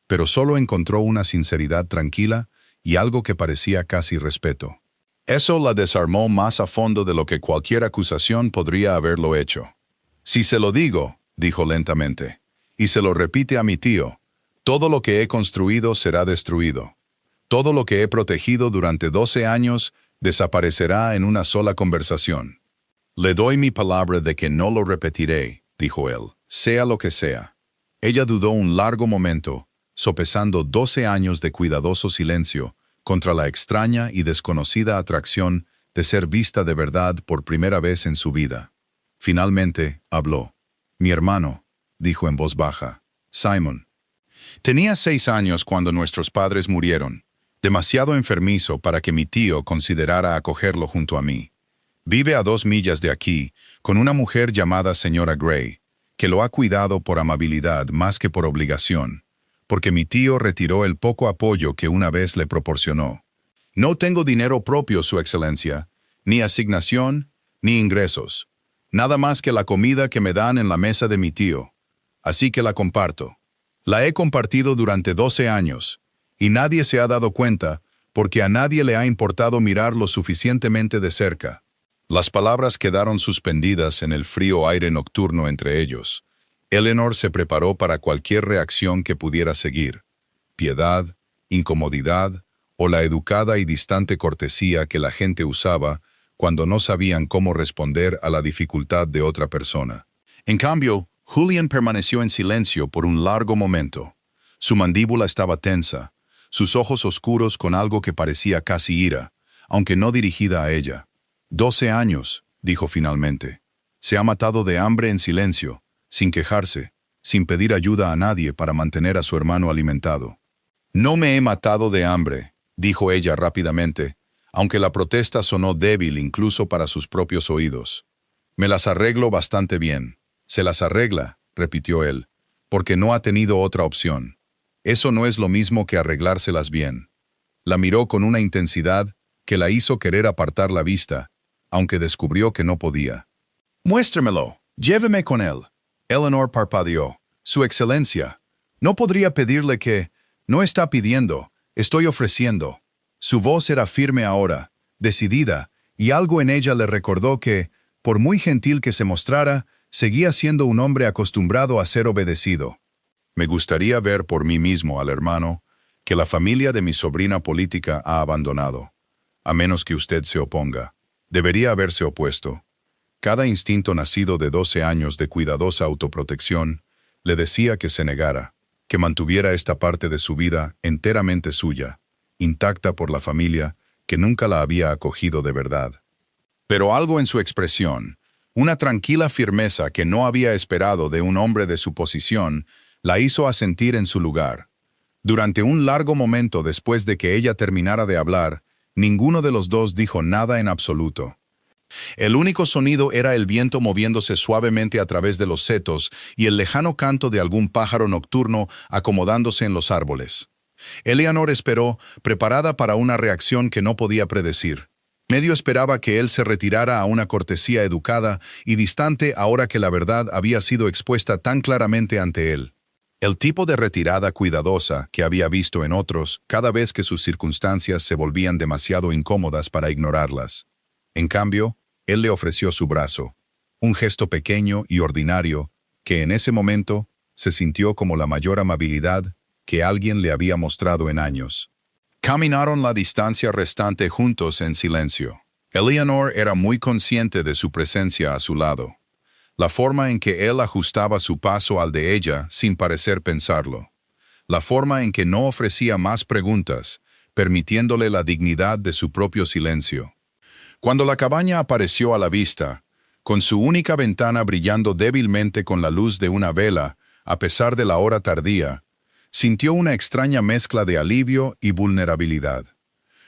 Pero solo encontró una sinceridad tranquila y algo que parecía casi respeto. Eso la desarmó más a fondo de lo que cualquier acusación podría haberlo hecho. «Si se lo digo», dijo lentamente, «y se lo repite a mi tío, todo lo que he construido será destruido. Todo lo que he protegido durante 12 años desaparecerá en una sola conversación. Le doy mi palabra de que no lo repetiré», dijo él, «sea lo que sea». Ella dudó un largo momento, sopesando 12 años de cuidadoso silencio contra la extraña y desconocida atracción de ser vista de verdad por primera vez en su vida. Finalmente, habló. «Mi hermano», dijo en voz baja, «Simon. Tenía 6 años cuando nuestros padres murieron, demasiado enfermizo para que mi tío considerara acogerlo junto a mí. Vive a 2 millas de aquí, con una mujer llamada señora Gray, que lo ha cuidado por amabilidad más que por obligación, porque mi tío retiró el poco apoyo que una vez le proporcionó. No tengo dinero propio, Su Excelencia, ni asignación, ni ingresos. Nada más que la comida que me dan en la mesa de mi tío. Así que la comparto. La he compartido durante 12 años, y nadie se ha dado cuenta porque a nadie le ha importado mirar lo suficientemente de cerca». Las palabras quedaron suspendidas en el frío aire nocturno entre ellos. Eleanor se preparó para cualquier reacción que pudiera seguir. Piedad, incomodidad o la educada y distante cortesía que la gente usaba cuando no sabían cómo responder a la dificultad de otra persona. En cambio, Julian permaneció en silencio por un largo momento. Su mandíbula estaba tensa, sus ojos oscuros con algo que parecía casi ira, aunque no dirigida a ella. 12 años, dijo finalmente. Se ha matado de hambre en silencio, sin quejarse, sin pedir ayuda a nadie para mantener a su hermano alimentado. «No me he matado de hambre», dijo ella rápidamente, aunque la protesta sonó débil incluso para sus propios oídos. «Me las arreglo bastante bien». «Se las arregla», repitió él, «porque no ha tenido otra opción. Eso no es lo mismo que arreglárselas bien». La miró con una intensidad que la hizo querer apartar la vista, aunque descubrió que no podía. «Muéstremelo, lléveme con él». Eleanor parpadeó. «Su Excelencia, no podría pedirle que...». «No está pidiendo, estoy ofreciendo». Su voz era firme ahora, decidida, y algo en ella le recordó que, por muy gentil que se mostrara, seguía siendo un hombre acostumbrado a ser obedecido. «Me gustaría ver por mí mismo al hermano que la familia de mi sobrina política ha abandonado, a menos que usted se oponga. Debería haberse opuesto». Cada instinto nacido de 12 años de cuidadosa autoprotección le decía que se negara, que mantuviera esta parte de su vida enteramente suya, intacta por la familia que nunca la había acogido de verdad. Pero algo en su expresión, una tranquila firmeza que no había esperado de un hombre de su posición, la hizo asentir en su lugar. Durante un largo momento después de que ella terminara de hablar, ninguno de los dos dijo nada en absoluto. El único sonido era el viento moviéndose suavemente a través de los setos y el lejano canto de algún pájaro nocturno acomodándose en los árboles. Eleanor esperó, preparada para una reacción que no podía predecir. Medio esperaba que él se retirara a una cortesía educada y distante ahora que la verdad había sido expuesta tan claramente ante él. El tipo de retirada cuidadosa que había visto en otros cada vez que sus circunstancias se volvían demasiado incómodas para ignorarlas. En cambio, él le ofreció su brazo, un gesto pequeño y ordinario que en ese momento se sintió como la mayor amabilidad que alguien le había mostrado en años. Caminaron la distancia restante juntos en silencio. Eleanor era muy consciente de su presencia a su lado, la forma en que él ajustaba su paso al de ella sin parecer pensarlo, la forma en que no ofrecía más preguntas, permitiéndole la dignidad de su propio silencio. Cuando la cabaña apareció a la vista, con su única ventana brillando débilmente con la luz de una vela, a pesar de la hora tardía, sintió una extraña mezcla de alivio y vulnerabilidad,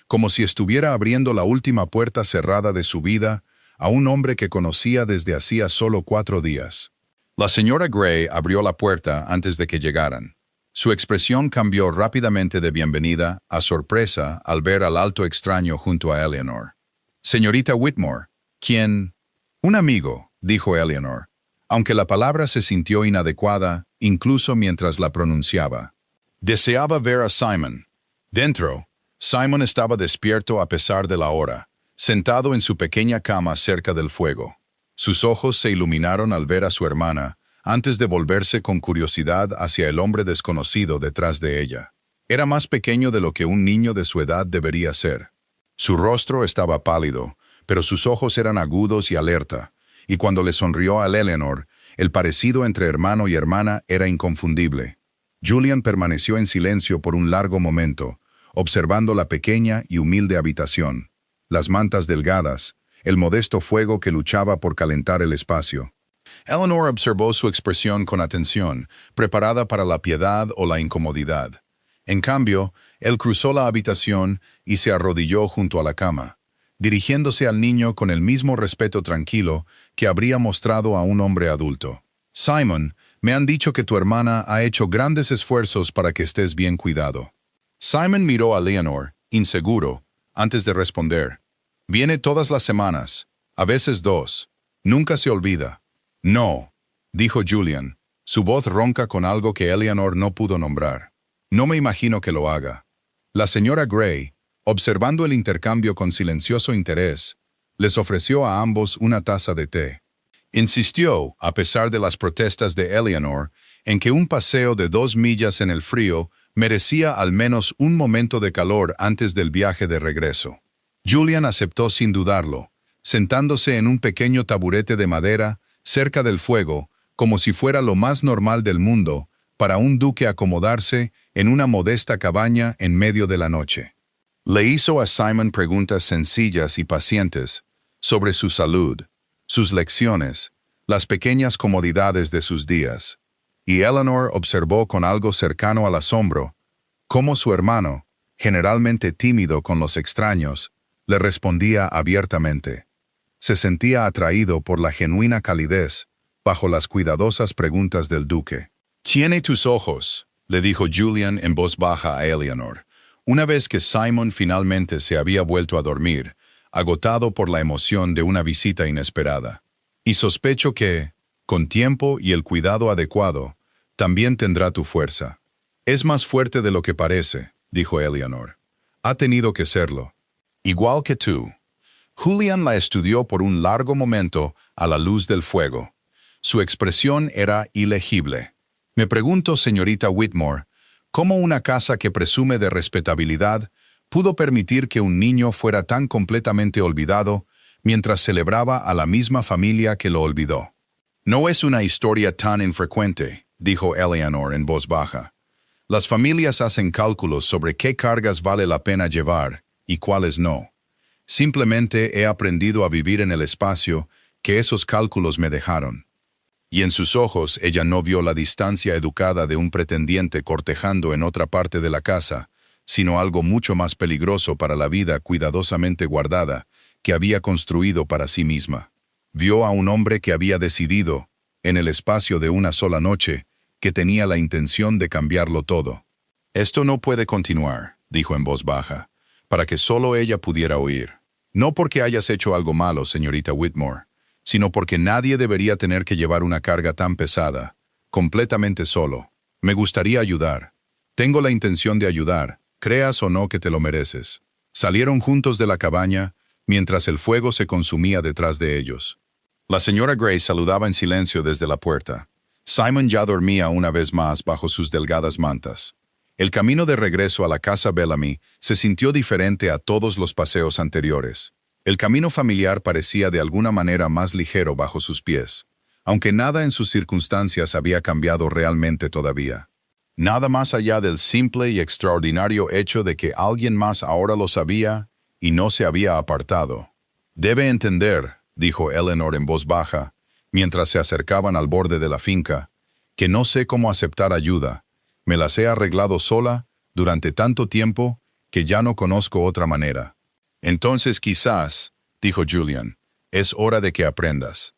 como si estuviera abriendo la última puerta cerrada de su vida a un hombre que conocía desde hacía solo 4 días. La señora Gray abrió la puerta antes de que llegaran. Su expresión cambió rápidamente de bienvenida a sorpresa al ver al alto extraño junto a Eleanor. «Señorita Whitmore, ¿quién?» «Un amigo», dijo Eleanor, aunque la palabra se sintió inadecuada, incluso mientras la pronunciaba. Deseaba ver a Simon. Dentro, Simon estaba despierto a pesar de la hora, sentado en su pequeña cama cerca del fuego. Sus ojos se iluminaron al ver a su hermana, antes de volverse con curiosidad hacia el hombre desconocido detrás de ella. Era más pequeño de lo que un niño de su edad debería ser. Su rostro estaba pálido, pero sus ojos eran agudos y alerta, y cuando le sonrió a Eleanor, El parecido entre hermano y hermana era inconfundible. Julian permaneció en silencio por un largo momento, observando la pequeña y humilde habitación, las mantas delgadas, el modesto fuego que luchaba por calentar el espacio. Eleanor observó su expresión con atención, preparada para la piedad o la incomodidad. En cambio, él cruzó la habitación y se arrodilló junto a la cama, dirigiéndose al niño con el mismo respeto tranquilo que habría mostrado a un hombre adulto. «Simon, me han dicho que tu hermana ha hecho grandes esfuerzos para que estés bien cuidado». Simon miró a Eleanor, inseguro, antes de responder. «Viene todas las semanas, a veces 2. Nunca se olvida». «No», dijo Julian, su voz ronca con algo que Eleanor no pudo nombrar. «No me imagino que lo haga». La señora Gray, observando el intercambio con silencioso interés, les ofreció a ambos una taza de té. Insistió, a pesar de las protestas de Eleanor, en que un paseo de 2 millas en el frío merecía al menos un momento de calor antes del viaje de regreso. Julian aceptó sin dudarlo, sentándose en un pequeño taburete de madera cerca del fuego, como si fuera lo más normal del mundo, para un duque acomodarse en una modesta cabaña en medio de la noche. Le hizo a Simon preguntas sencillas y pacientes sobre su salud, sus lecciones, las pequeñas comodidades de sus días, y Eleanor observó con algo cercano al asombro cómo su hermano, generalmente tímido con los extraños, le respondía abiertamente. Se sentía atraído por la genuina calidez bajo las cuidadosas preguntas del duque. «Tiene tus ojos», le dijo Julian en voz baja a Eleanor, una vez que Simon finalmente se había vuelto a dormir, agotado por la emoción de una visita inesperada. «Y sospecho que, con tiempo y el cuidado adecuado, también tendrá tu fuerza». «Es más fuerte de lo que parece», dijo Eleanor. «Ha tenido que serlo. Igual que tú». Julian la estudió por un largo momento a la luz del fuego. Su expresión era ilegible. «Me pregunto, señorita Whitmore, cómo una casa que presume de respetabilidad pudo permitir que un niño fuera tan completamente olvidado mientras celebraba a la misma familia que lo olvidó». «No es una historia tan infrecuente», dijo Eleanor en voz baja. «Las familias hacen cálculos sobre qué cargas vale la pena llevar y cuáles no. Simplemente he aprendido a vivir en el espacio que esos cálculos me dejaron». Y en sus ojos ella no vio la distancia educada de un pretendiente cortejando en otra parte de la casa, sino algo mucho más peligroso para la vida cuidadosamente guardada que había construido para sí misma. Vio a un hombre que había decidido, en el espacio de una sola noche, que tenía la intención de cambiarlo todo. «Esto no puede continuar», dijo en voz baja, para que solo ella pudiera oír. «No porque hayas hecho algo malo, señorita Whitmore, sino porque nadie debería tener que llevar una carga tan pesada, completamente solo. Me gustaría ayudar. Tengo la intención de ayudar, creas o no que te lo mereces». Salieron juntos de la cabaña, mientras el fuego se consumía detrás de ellos. La señora Gray saludaba en silencio desde la puerta. Simon ya dormía una vez más bajo sus delgadas mantas. El camino de regreso a la casa Bellamy se sintió diferente a todos los paseos anteriores. El camino familiar parecía de alguna manera más ligero bajo sus pies, aunque nada en sus circunstancias había cambiado realmente todavía. Nada más allá del simple y extraordinario hecho de que alguien más ahora lo sabía y no se había apartado. «Debe entender», dijo Eleanor en voz baja, mientras se acercaban al borde de la finca, «que no sé cómo aceptar ayuda. Me las he arreglado sola durante tanto tiempo que ya no conozco otra manera». «Entonces quizás», dijo Julian, «es hora de que aprendas».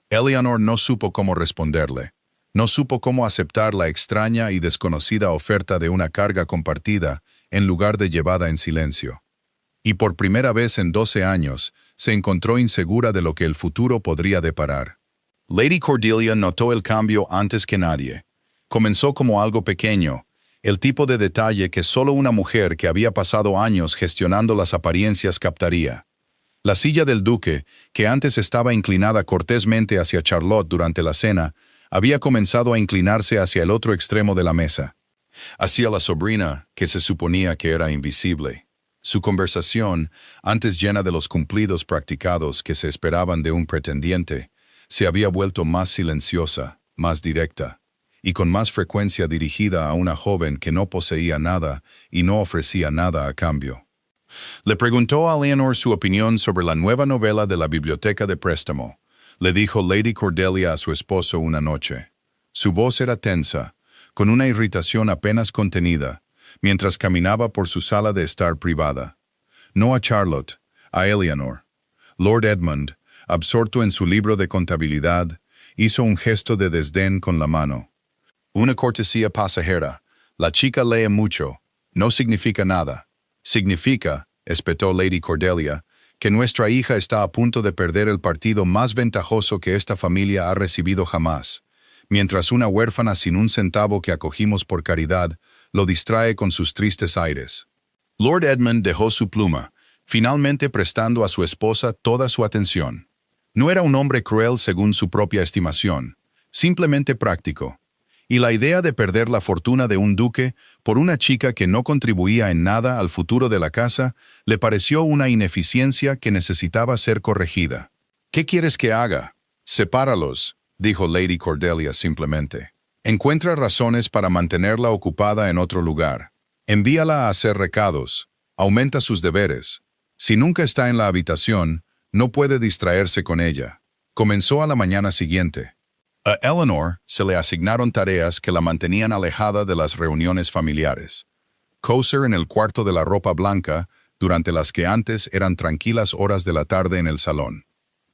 Eleanor no supo cómo responderle. No supo cómo aceptar la extraña y desconocida oferta de una carga compartida en lugar de llevada en silencio. Y por primera vez en 12 años, se encontró insegura de lo que el futuro podría deparar. Lady Cordelia notó el cambio antes que nadie. Comenzó como algo pequeño, el tipo de detalle que solo una mujer que había pasado años gestionando las apariencias captaría. La silla del duque, que antes estaba inclinada cortésmente hacia Charlotte durante la cena, había comenzado a inclinarse hacia el otro extremo de la mesa, hacia la sobrina, que se suponía que era invisible. Su conversación, antes llena de los cumplidos practicados que se esperaban de un pretendiente, Se había vuelto más silenciosa, más directa, y con más frecuencia dirigida a una joven que no poseía nada y no ofrecía nada a cambio. Le preguntó a Eleanor su opinión sobre la nueva novela de la biblioteca de préstamo. Le dijo Lady Cordelia a su esposo una noche. Su voz era tensa, con una irritación apenas contenida, mientras caminaba por su sala de estar privada. No a Charlotte, a Eleanor. Lord Edmund, absorto en su libro de contabilidad, hizo un gesto de desdén con la mano. Una cortesía pasajera. La chica lee mucho. No significa nada. Significa, espetó Lady Cordelia, que nuestra hija está a punto de perder el partido más ventajoso que esta familia ha recibido jamás, mientras una huérfana sin un centavo que acogimos por caridad lo distrae con sus tristes aires. Lord Edmund dejó su pluma, finalmente prestando a su esposa toda su atención. No era un hombre cruel según su propia estimación, simplemente práctico. Y la idea de perder la fortuna de un duque por una chica que no contribuía en nada al futuro de la casa le pareció una ineficiencia que necesitaba ser corregida. «¿Qué quieres que haga? Sepáralos», dijo Lady Cordelia simplemente. «Encuentra razones para mantenerla ocupada en otro lugar. Envíala a hacer recados. Aumenta sus deberes. Si nunca está en la habitación, no puede distraerse con ella». Comenzó a la mañana siguiente. A Eleanor se le asignaron tareas que la mantenían alejada de las reuniones familiares. Coser en el cuarto de la ropa blanca, durante las que antes eran tranquilas horas de la tarde en el salón.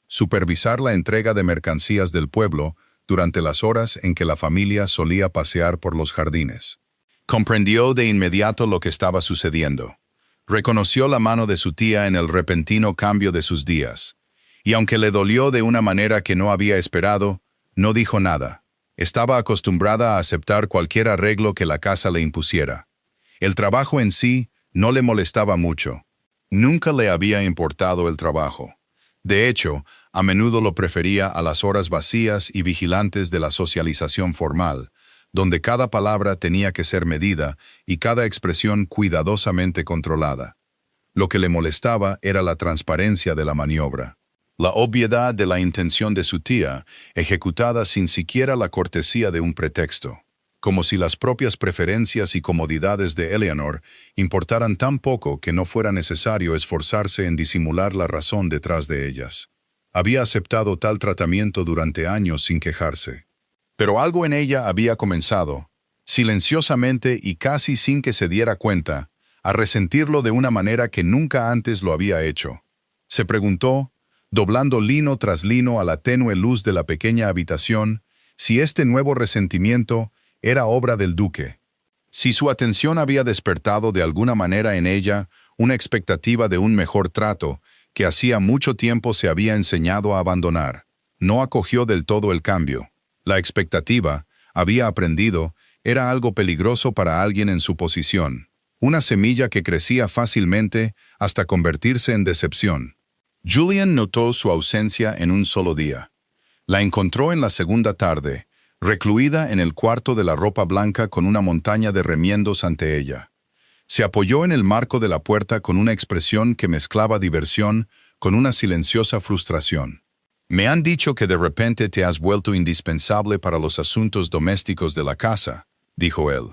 Supervisar la entrega de mercancías del pueblo durante las horas en que la familia solía pasear por los jardines. Comprendió de inmediato lo que estaba sucediendo. Reconoció la mano de su tía en el repentino cambio de sus días. Y aunque le dolió de una manera que no había esperado, no dijo nada. Estaba acostumbrada a aceptar cualquier arreglo que la casa le impusiera. El trabajo en sí no le molestaba mucho. Nunca le había importado el trabajo. De hecho, a menudo lo prefería a las horas vacías y vigilantes de la socialización formal, donde cada palabra tenía que ser medida y cada expresión cuidadosamente controlada. Lo que le molestaba era la transparencia de la maniobra. La obviedad de la intención de su tía, ejecutada sin siquiera la cortesía de un pretexto, como si las propias preferencias y comodidades de Eleanor importaran tan poco que no fuera necesario esforzarse en disimular la razón detrás de ellas. Había aceptado tal tratamiento durante años sin quejarse. Pero algo en ella había comenzado, silenciosamente y casi sin que se diera cuenta, a resentirlo de una manera que nunca antes lo había hecho. Se preguntó, doblando lino tras lino a la tenue luz de la pequeña habitación, si este nuevo resentimiento era obra del duque. Si su atención había despertado de alguna manera en ella una expectativa de un mejor trato que hacía mucho tiempo se había enseñado a abandonar. No acogió del todo el cambio. La expectativa, había aprendido, era algo peligroso para alguien en su posición. Una semilla que crecía fácilmente hasta convertirse en decepción. Julian notó su ausencia en un solo día. La encontró en la segunda tarde, recluida en el cuarto de la ropa blanca con una montaña de remiendos ante ella. Se apoyó en el marco de la puerta con una expresión que mezclaba diversión con una silenciosa frustración. «Me han dicho que de repente te has vuelto indispensable para los asuntos domésticos de la casa», dijo él.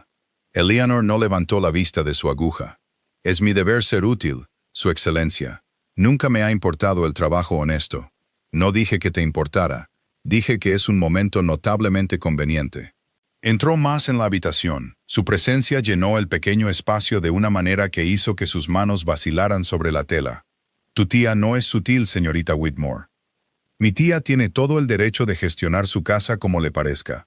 Eleanor no levantó la vista de su aguja. «Es mi deber ser útil, Su Excelencia. Nunca me ha importado el trabajo honesto. No dije que te importara, dije que es un momento notablemente conveniente». Entró más en la habitación. Su presencia llenó el pequeño espacio de una manera que hizo que sus manos vacilaran sobre la tela. «Tu tía no es sutil, señorita Whitmore. Mi tía tiene todo el derecho de gestionar su casa como le parezca.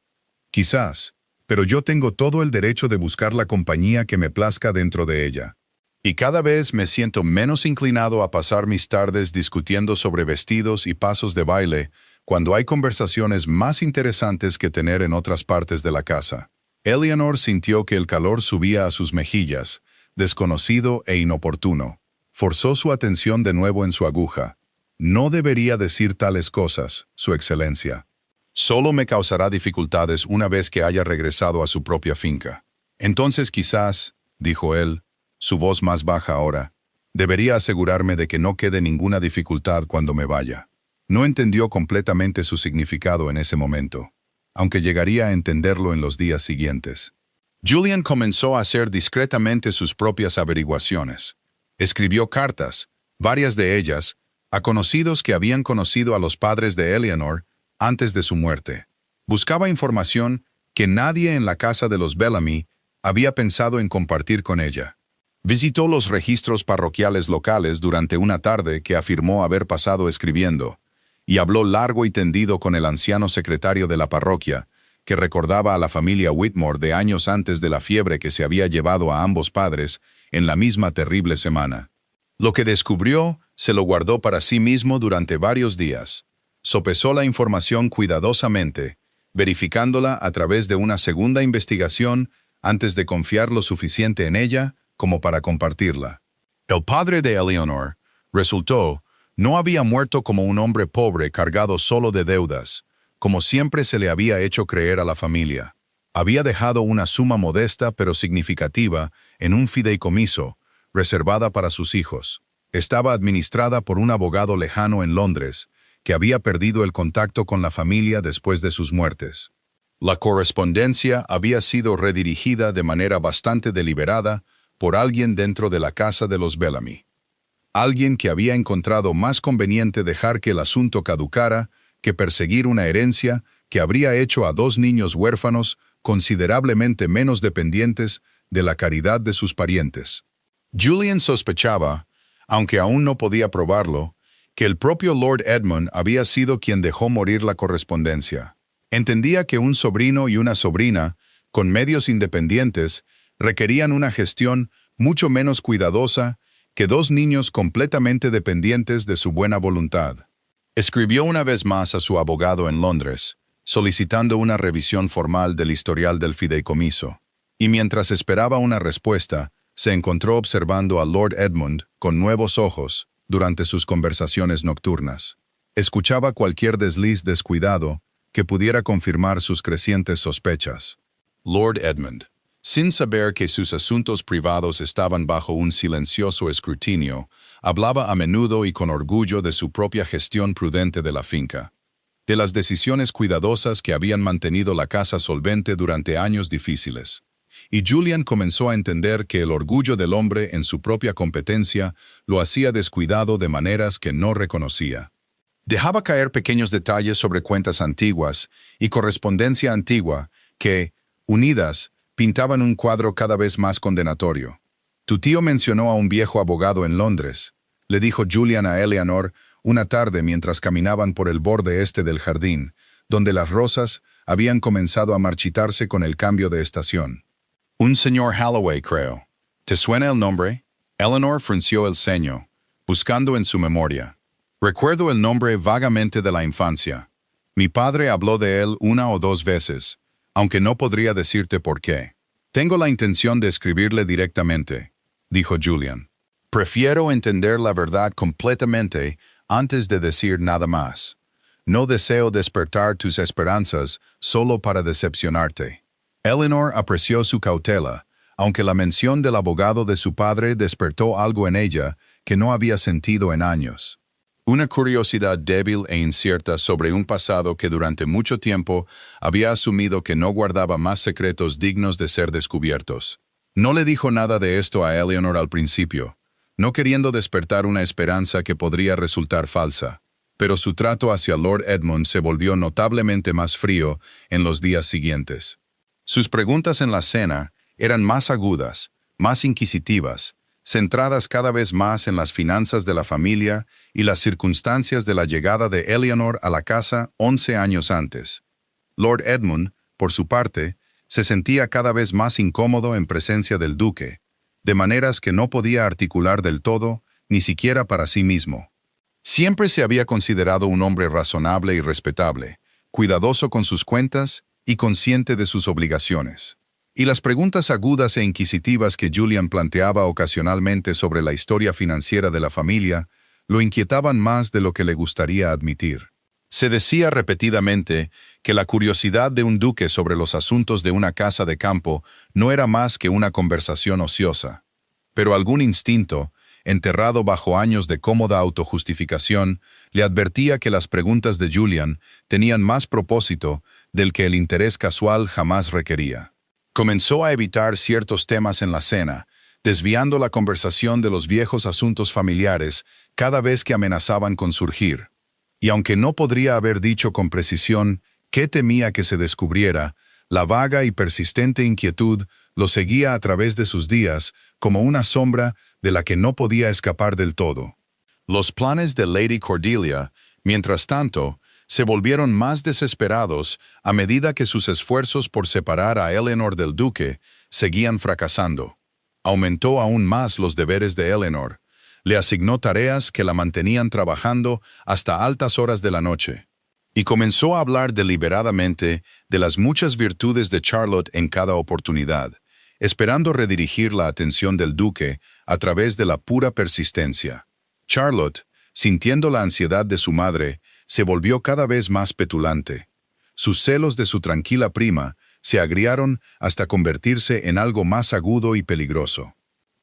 Quizás, pero yo tengo todo el derecho de buscar la compañía que me plazca dentro de ella. Y cada vez me siento menos inclinado a pasar mis tardes discutiendo sobre vestidos y pasos de baile cuando hay conversaciones más interesantes que tener en otras partes de la casa». Eleanor sintió que el calor subía a sus mejillas, desconocido e inoportuno. Forzó su atención de nuevo en su aguja. «No debería decir tales cosas, Su Excelencia. Solo me causará dificultades una vez que haya regresado a su propia finca. Entonces quizás», dijo él, su voz más baja ahora, «debería asegurarme de que no quede ninguna dificultad cuando me vaya». No entendió completamente su significado en ese momento, aunque llegaría a entenderlo en los días siguientes. Julian comenzó a hacer discretamente sus propias averiguaciones. Escribió cartas, varias de ellas, a conocidos que habían conocido a los padres de Eleanor antes de su muerte. Buscaba información que nadie en la casa de los Bellamy había pensado en compartir con ella. Visitó los registros parroquiales locales durante una tarde que afirmó haber pasado escribiendo, y habló largo y tendido con el anciano secretario de la parroquia, que recordaba a la familia Whitmore de años antes de la fiebre que se había llevado a ambos padres en la misma terrible semana. Lo que descubrió se lo guardó para sí mismo durante varios días. Sopesó la información cuidadosamente, verificándola a través de una segunda investigación antes de confiar lo suficiente en ella como para compartirla. El padre de Eleanor, resultó, no había muerto como un hombre pobre cargado solo de deudas, como siempre se le había hecho creer a la familia. Había dejado una suma modesta pero significativa en un fideicomiso, reservada para sus hijos. Estaba administrada por un abogado lejano en Londres, que había perdido el contacto con la familia después de sus muertes. La correspondencia había sido redirigida de manera bastante deliberada por alguien dentro de la casa de los Bellamy. Alguien que había encontrado más conveniente dejar que el asunto caducara que perseguir una herencia que habría hecho a dos niños huérfanos considerablemente menos dependientes de la caridad de sus parientes. Julian sospechaba, aunque aún no podía probarlo, que el propio Lord Edmund había sido quien dejó morir la correspondencia. Entendía que un sobrino y una sobrina, con medios independientes, requerían una gestión mucho menos cuidadosa que dos niños completamente dependientes de su buena voluntad. Escribió una vez más a su abogado en Londres, solicitando una revisión formal del historial del fideicomiso, y mientras esperaba una respuesta, se encontró observando a Lord Edmund con nuevos ojos durante sus conversaciones nocturnas. Escuchaba cualquier desliz descuidado que pudiera confirmar sus crecientes sospechas. Lord Edmund, sin saber que sus asuntos privados estaban bajo un silencioso escrutinio, hablaba a menudo y con orgullo de su propia gestión prudente de la finca, de las decisiones cuidadosas que habían mantenido la casa solvente durante años difíciles. Y Julian comenzó a entender que el orgullo del hombre en su propia competencia lo hacía descuidado de maneras que no reconocía. Dejaba caer pequeños detalles sobre cuentas antiguas y correspondencia antigua que, unidas, pintaban un cuadro cada vez más condenatorio. «Tu tío mencionó a un viejo abogado en Londres», le dijo Julian a Eleanor una tarde mientras caminaban por el borde este del jardín, donde las rosas habían comenzado a marchitarse con el cambio de estación. «Un señor Halloway, creo. ¿Te suena el nombre?» Eleanor frunció el ceño, buscando en su memoria. «Recuerdo el nombre vagamente de la infancia. Mi padre habló de él una o dos veces, aunque no podría decirte por qué. Tengo la intención de escribirle directamente», dijo Julian. «Prefiero entender la verdad completamente antes de decir nada más. No deseo despertar tus esperanzas solo para decepcionarte». Eleanor apreció su cautela, aunque la mención del abogado de su padre despertó algo en ella que no había sentido en años. Una curiosidad débil e incierta sobre un pasado que durante mucho tiempo había asumido que no guardaba más secretos dignos de ser descubiertos. No le dijo nada de esto a Eleanor al principio, no queriendo despertar una esperanza que podría resultar falsa, pero su trato hacia Lord Edmund se volvió notablemente más frío en los días siguientes. Sus preguntas en la cena eran más agudas, más inquisitivas, centradas cada vez más en las finanzas de la familia y las circunstancias de la llegada de Eleanor a la casa 11 años antes. Lord Edmund, por su parte, se sentía cada vez más incómodo en presencia del duque, de maneras que no podía articular del todo, ni siquiera para sí mismo. Siempre se había considerado un hombre razonable y respetable, cuidadoso con sus cuentas y consciente de sus obligaciones. Y las preguntas agudas e inquisitivas que Julian planteaba ocasionalmente sobre la historia financiera de la familia lo inquietaban más de lo que le gustaría admitir. Se decía repetidamente que la curiosidad de un duque sobre los asuntos de una casa de campo no era más que una conversación ociosa. Pero algún instinto, enterrado bajo años de cómoda autojustificación, le advertía que las preguntas de Julian tenían más propósito del que el interés casual jamás requería. Comenzó a evitar ciertos temas en la cena, desviando la conversación de los viejos asuntos familiares cada vez que amenazaban con surgir. Y aunque no podría haber dicho con precisión qué temía que se descubriera, la vaga y persistente inquietud lo seguía a través de sus días como una sombra de la que no podía escapar del todo. Los planes de Lady Cordelia, mientras tanto, se volvieron más desesperados a medida que sus esfuerzos por separar a Eleanor del duque seguían fracasando. Aumentó aún más los deberes de Eleanor. Le asignó tareas que la mantenían trabajando hasta altas horas de la noche. Y comenzó a hablar deliberadamente de las muchas virtudes de Charlotte en cada oportunidad, esperando redirigir la atención del duque a través de la pura persistencia. Charlotte, sintiendo la ansiedad de su madre, se volvió cada vez más petulante. Sus celos de su tranquila prima se agriaron hasta convertirse en algo más agudo y peligroso.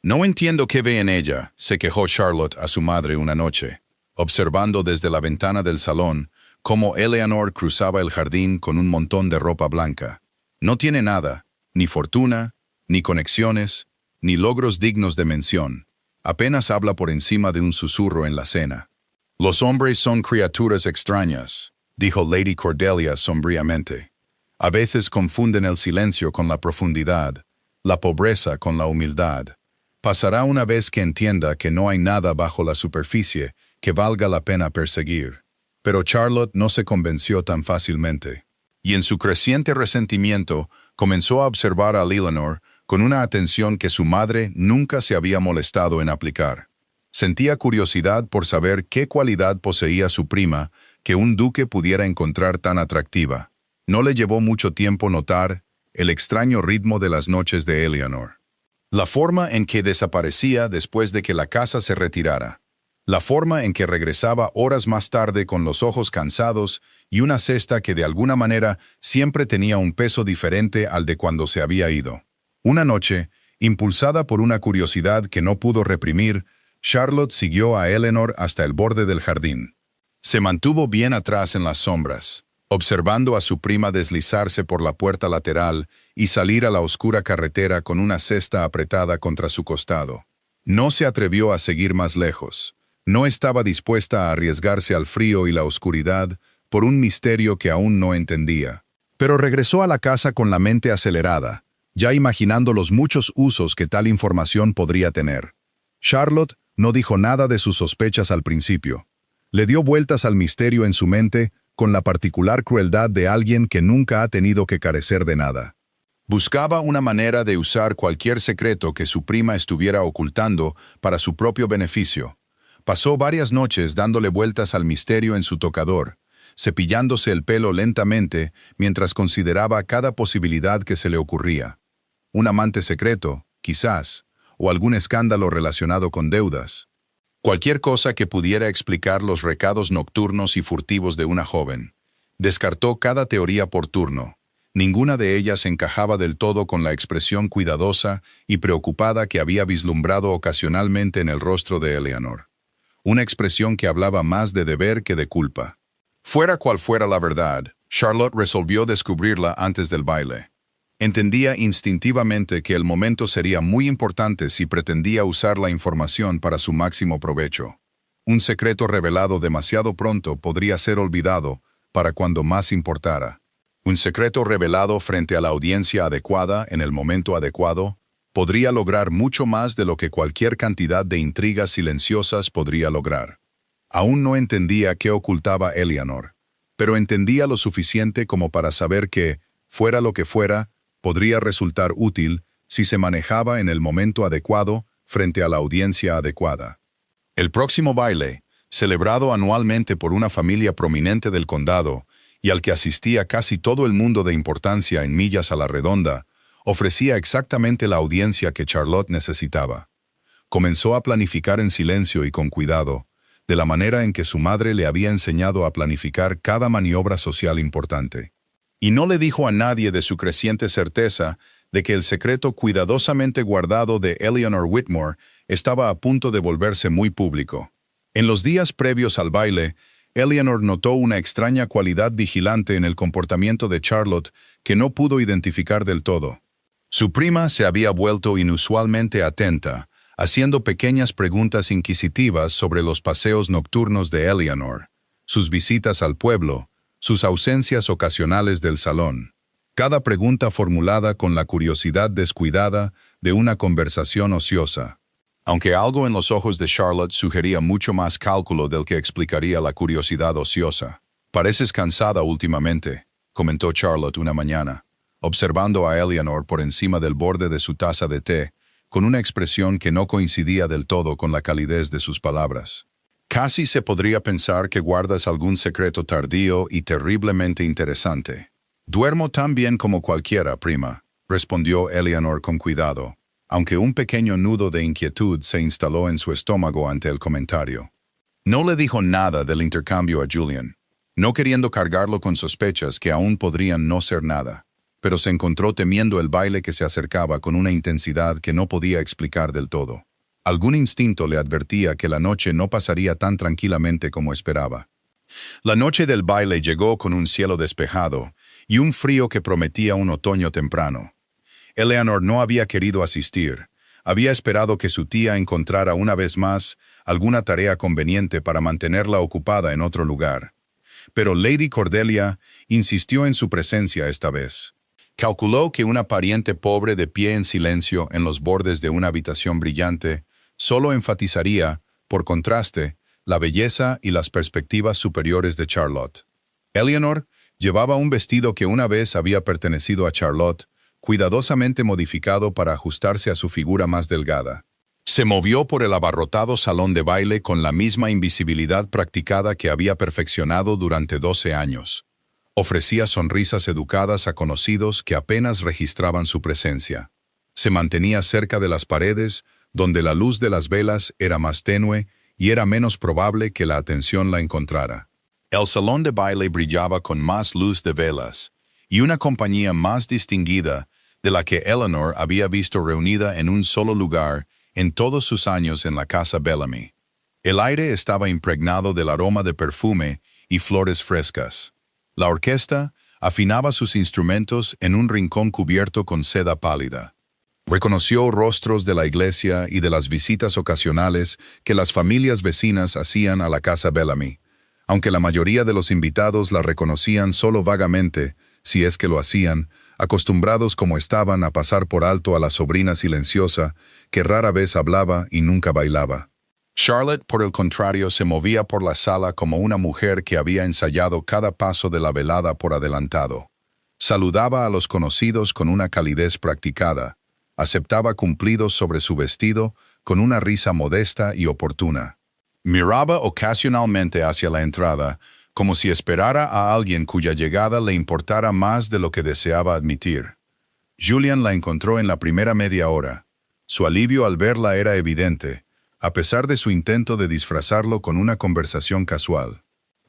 «No entiendo qué ve en ella», se quejó Charlotte a su madre una noche, observando desde la ventana del salón cómo Eleanor cruzaba el jardín con un montón de ropa blanca. «No tiene nada, ni fortuna, ni conexiones, ni logros dignos de mención. Apenas habla por encima de un susurro en la cena». «Los hombres son criaturas extrañas», dijo Lady Cordelia sombríamente. «A veces confunden el silencio con la profundidad, la pobreza con la humildad. Pasará una vez que entienda que no hay nada bajo la superficie que valga la pena perseguir». Pero Charlotte no se convenció tan fácilmente. Y en su creciente resentimiento comenzó a observar a Eleanor con una atención que su madre nunca se había molestado en aplicar. Sentía curiosidad por saber qué cualidad poseía su prima que un duque pudiera encontrar tan atractiva. No le llevó mucho tiempo notar el extraño ritmo de las noches de Eleanor. La forma en que desaparecía después de que la casa se retirara. La forma en que regresaba horas más tarde con los ojos cansados y una cesta que de alguna manera siempre tenía un peso diferente al de cuando se había ido. Una noche, impulsada por una curiosidad que no pudo reprimir, Charlotte siguió a Eleanor hasta el borde del jardín. Se mantuvo bien atrás en las sombras, observando a su prima deslizarse por la puerta lateral y salir a la oscura carretera con una cesta apretada contra su costado. No se atrevió a seguir más lejos. No estaba dispuesta a arriesgarse al frío y la oscuridad por un misterio que aún no entendía. Pero regresó a la casa con la mente acelerada, ya imaginando los muchos usos que tal información podría tener. Charlotte no dijo nada de sus sospechas al principio. Le dio vueltas al misterio en su mente con la particular crueldad de alguien que nunca ha tenido que carecer de nada. Buscaba una manera de usar cualquier secreto que su prima estuviera ocultando para su propio beneficio. Pasó varias noches dándole vueltas al misterio en su tocador, cepillándose el pelo lentamente mientras consideraba cada posibilidad que se le ocurría. Un amante secreto, quizás, o algún escándalo relacionado con deudas. Cualquier cosa que pudiera explicar los recados nocturnos y furtivos de una joven. Descartó cada teoría por turno. Ninguna de ellas encajaba del todo con la expresión cuidadosa y preocupada que había vislumbrado ocasionalmente en el rostro de Eleanor. Una expresión que hablaba más de deber que de culpa. Fuera cual fuera la verdad, Charlotte resolvió descubrirla antes del baile. Entendía instintivamente que el momento sería muy importante si pretendía usar la información para su máximo provecho. Un secreto revelado demasiado pronto podría ser olvidado para cuando más importara. Un secreto revelado frente a la audiencia adecuada en el momento adecuado podría lograr mucho más de lo que cualquier cantidad de intrigas silenciosas podría lograr. Aún no entendía qué ocultaba Eleanor, pero entendía lo suficiente como para saber que, fuera lo que fuera, podría resultar útil si se manejaba en el momento adecuado frente a la audiencia adecuada. El próximo baile, celebrado anualmente por una familia prominente del condado y al que asistía casi todo el mundo de importancia en millas a la redonda, ofrecía exactamente la audiencia que Charlotte necesitaba. Comenzó a planificar en silencio y con cuidado, de la manera en que su madre le había enseñado a planificar cada maniobra social importante. Y no le dijo a nadie de su creciente certeza de que el secreto cuidadosamente guardado de Eleanor Whitmore estaba a punto de volverse muy público. En los días previos al baile, Eleanor notó una extraña cualidad vigilante en el comportamiento de Charlotte que no pudo identificar del todo. Su prima se había vuelto inusualmente atenta, haciendo pequeñas preguntas inquisitivas sobre los paseos nocturnos de Eleanor, sus visitas al pueblo, sus ausencias ocasionales del salón. Cada pregunta formulada con la curiosidad descuidada de una conversación ociosa. Aunque algo en los ojos de Charlotte sugería mucho más cálculo del que explicaría la curiosidad ociosa. «Pareces cansada últimamente», comentó Charlotte una mañana, observando a Eleanor por encima del borde de su taza de té, con una expresión que no coincidía del todo con la calidez de sus palabras. «Casi se podría pensar que guardas algún secreto tardío y terriblemente interesante». «Duermo tan bien como cualquiera, prima», respondió Eleanor con cuidado, aunque un pequeño nudo de inquietud se instaló en su estómago ante el comentario. No le dijo nada del intercambio a Julian, no queriendo cargarlo con sospechas que aún podrían no ser nada, pero se encontró temiendo el baile que se acercaba con una intensidad que no podía explicar del todo. Algún instinto le advertía que la noche no pasaría tan tranquilamente como esperaba. La noche del baile llegó con un cielo despejado y un frío que prometía un otoño temprano. Eleanor no había querido asistir. Había esperado que su tía encontrara una vez más alguna tarea conveniente para mantenerla ocupada en otro lugar. Pero Lady Cordelia insistió en su presencia esta vez. Calculó que una pariente pobre de pie en silencio en los bordes de una habitación brillante solo enfatizaría, por contraste, la belleza y las perspectivas superiores de Charlotte. Eleanor llevaba un vestido que una vez había pertenecido a Charlotte, cuidadosamente modificado para ajustarse a su figura más delgada. Se movió por el abarrotado salón de baile con la misma invisibilidad practicada que había perfeccionado durante 12 años. Ofrecía sonrisas educadas a conocidos que apenas registraban su presencia. Se mantenía cerca de las paredes, donde la luz de las velas era más tenue y era menos probable que la atención la encontrara. El salón de baile brillaba con más luz de velas, y una compañía más distinguida de la que Eleanor había visto reunida en un solo lugar en todos sus años en la casa Bellamy. El aire estaba impregnado del aroma de perfume y flores frescas. La orquesta afinaba sus instrumentos en un rincón cubierto con seda pálida. Reconoció rostros de la iglesia y de las visitas ocasionales que las familias vecinas hacían a la casa Bellamy, aunque la mayoría de los invitados la reconocían solo vagamente, si es que lo hacían, acostumbrados como estaban a pasar por alto a la sobrina silenciosa, que rara vez hablaba y nunca bailaba. Charlotte, por el contrario, se movía por la sala como una mujer que había ensayado cada paso de la velada por adelantado. Saludaba a los conocidos con una calidez practicada, aceptaba cumplidos sobre su vestido con una risa modesta y oportuna. Miraba ocasionalmente hacia la entrada, como si esperara a alguien cuya llegada le importara más de lo que deseaba admitir. Julian la encontró en la primera media hora. Su alivio al verla era evidente, a pesar de su intento de disfrazarlo con una conversación casual.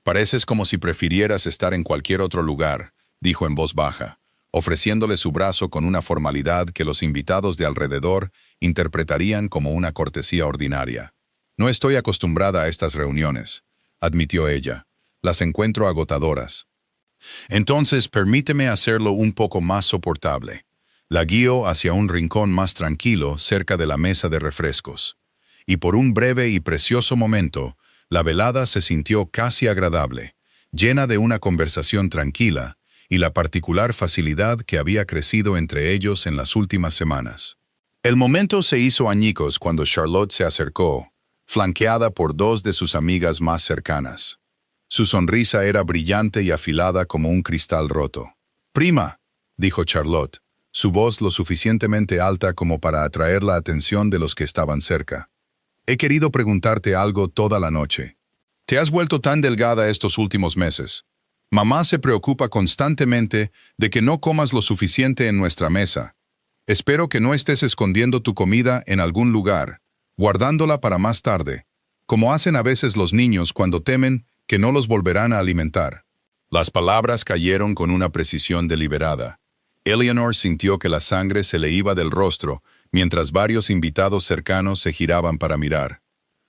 «Pareces como si prefirieras estar en cualquier otro lugar», dijo en voz baja, ofreciéndole su brazo con una formalidad que los invitados de alrededor interpretarían como una cortesía ordinaria. «No estoy acostumbrada a estas reuniones», admitió ella. «Las encuentro agotadoras». «Entonces permíteme hacerlo un poco más soportable». La guió hacia un rincón más tranquilo cerca de la mesa de refrescos. Y por un breve y precioso momento, la velada se sintió casi agradable, llena de una conversación tranquila y la particular facilidad que había crecido entre ellos en las últimas semanas. El momento se hizo añicos cuando Charlotte se acercó, flanqueada por dos de sus amigas más cercanas. Su sonrisa era brillante y afilada como un cristal roto. «Prima», dijo Charlotte, su voz lo suficientemente alta como para atraer la atención de los que estaban cerca. «He querido preguntarte algo toda la noche. Te has vuelto tan delgada estos últimos meses. Mamá se preocupa constantemente de que no comas lo suficiente en nuestra mesa. Espero que no estés escondiendo tu comida en algún lugar, guardándola para más tarde, como hacen a veces los niños cuando temen que no los volverán a alimentar». Las palabras cayeron con una precisión deliberada. Eleanor sintió que la sangre se le iba del rostro mientras varios invitados cercanos se giraban para mirar.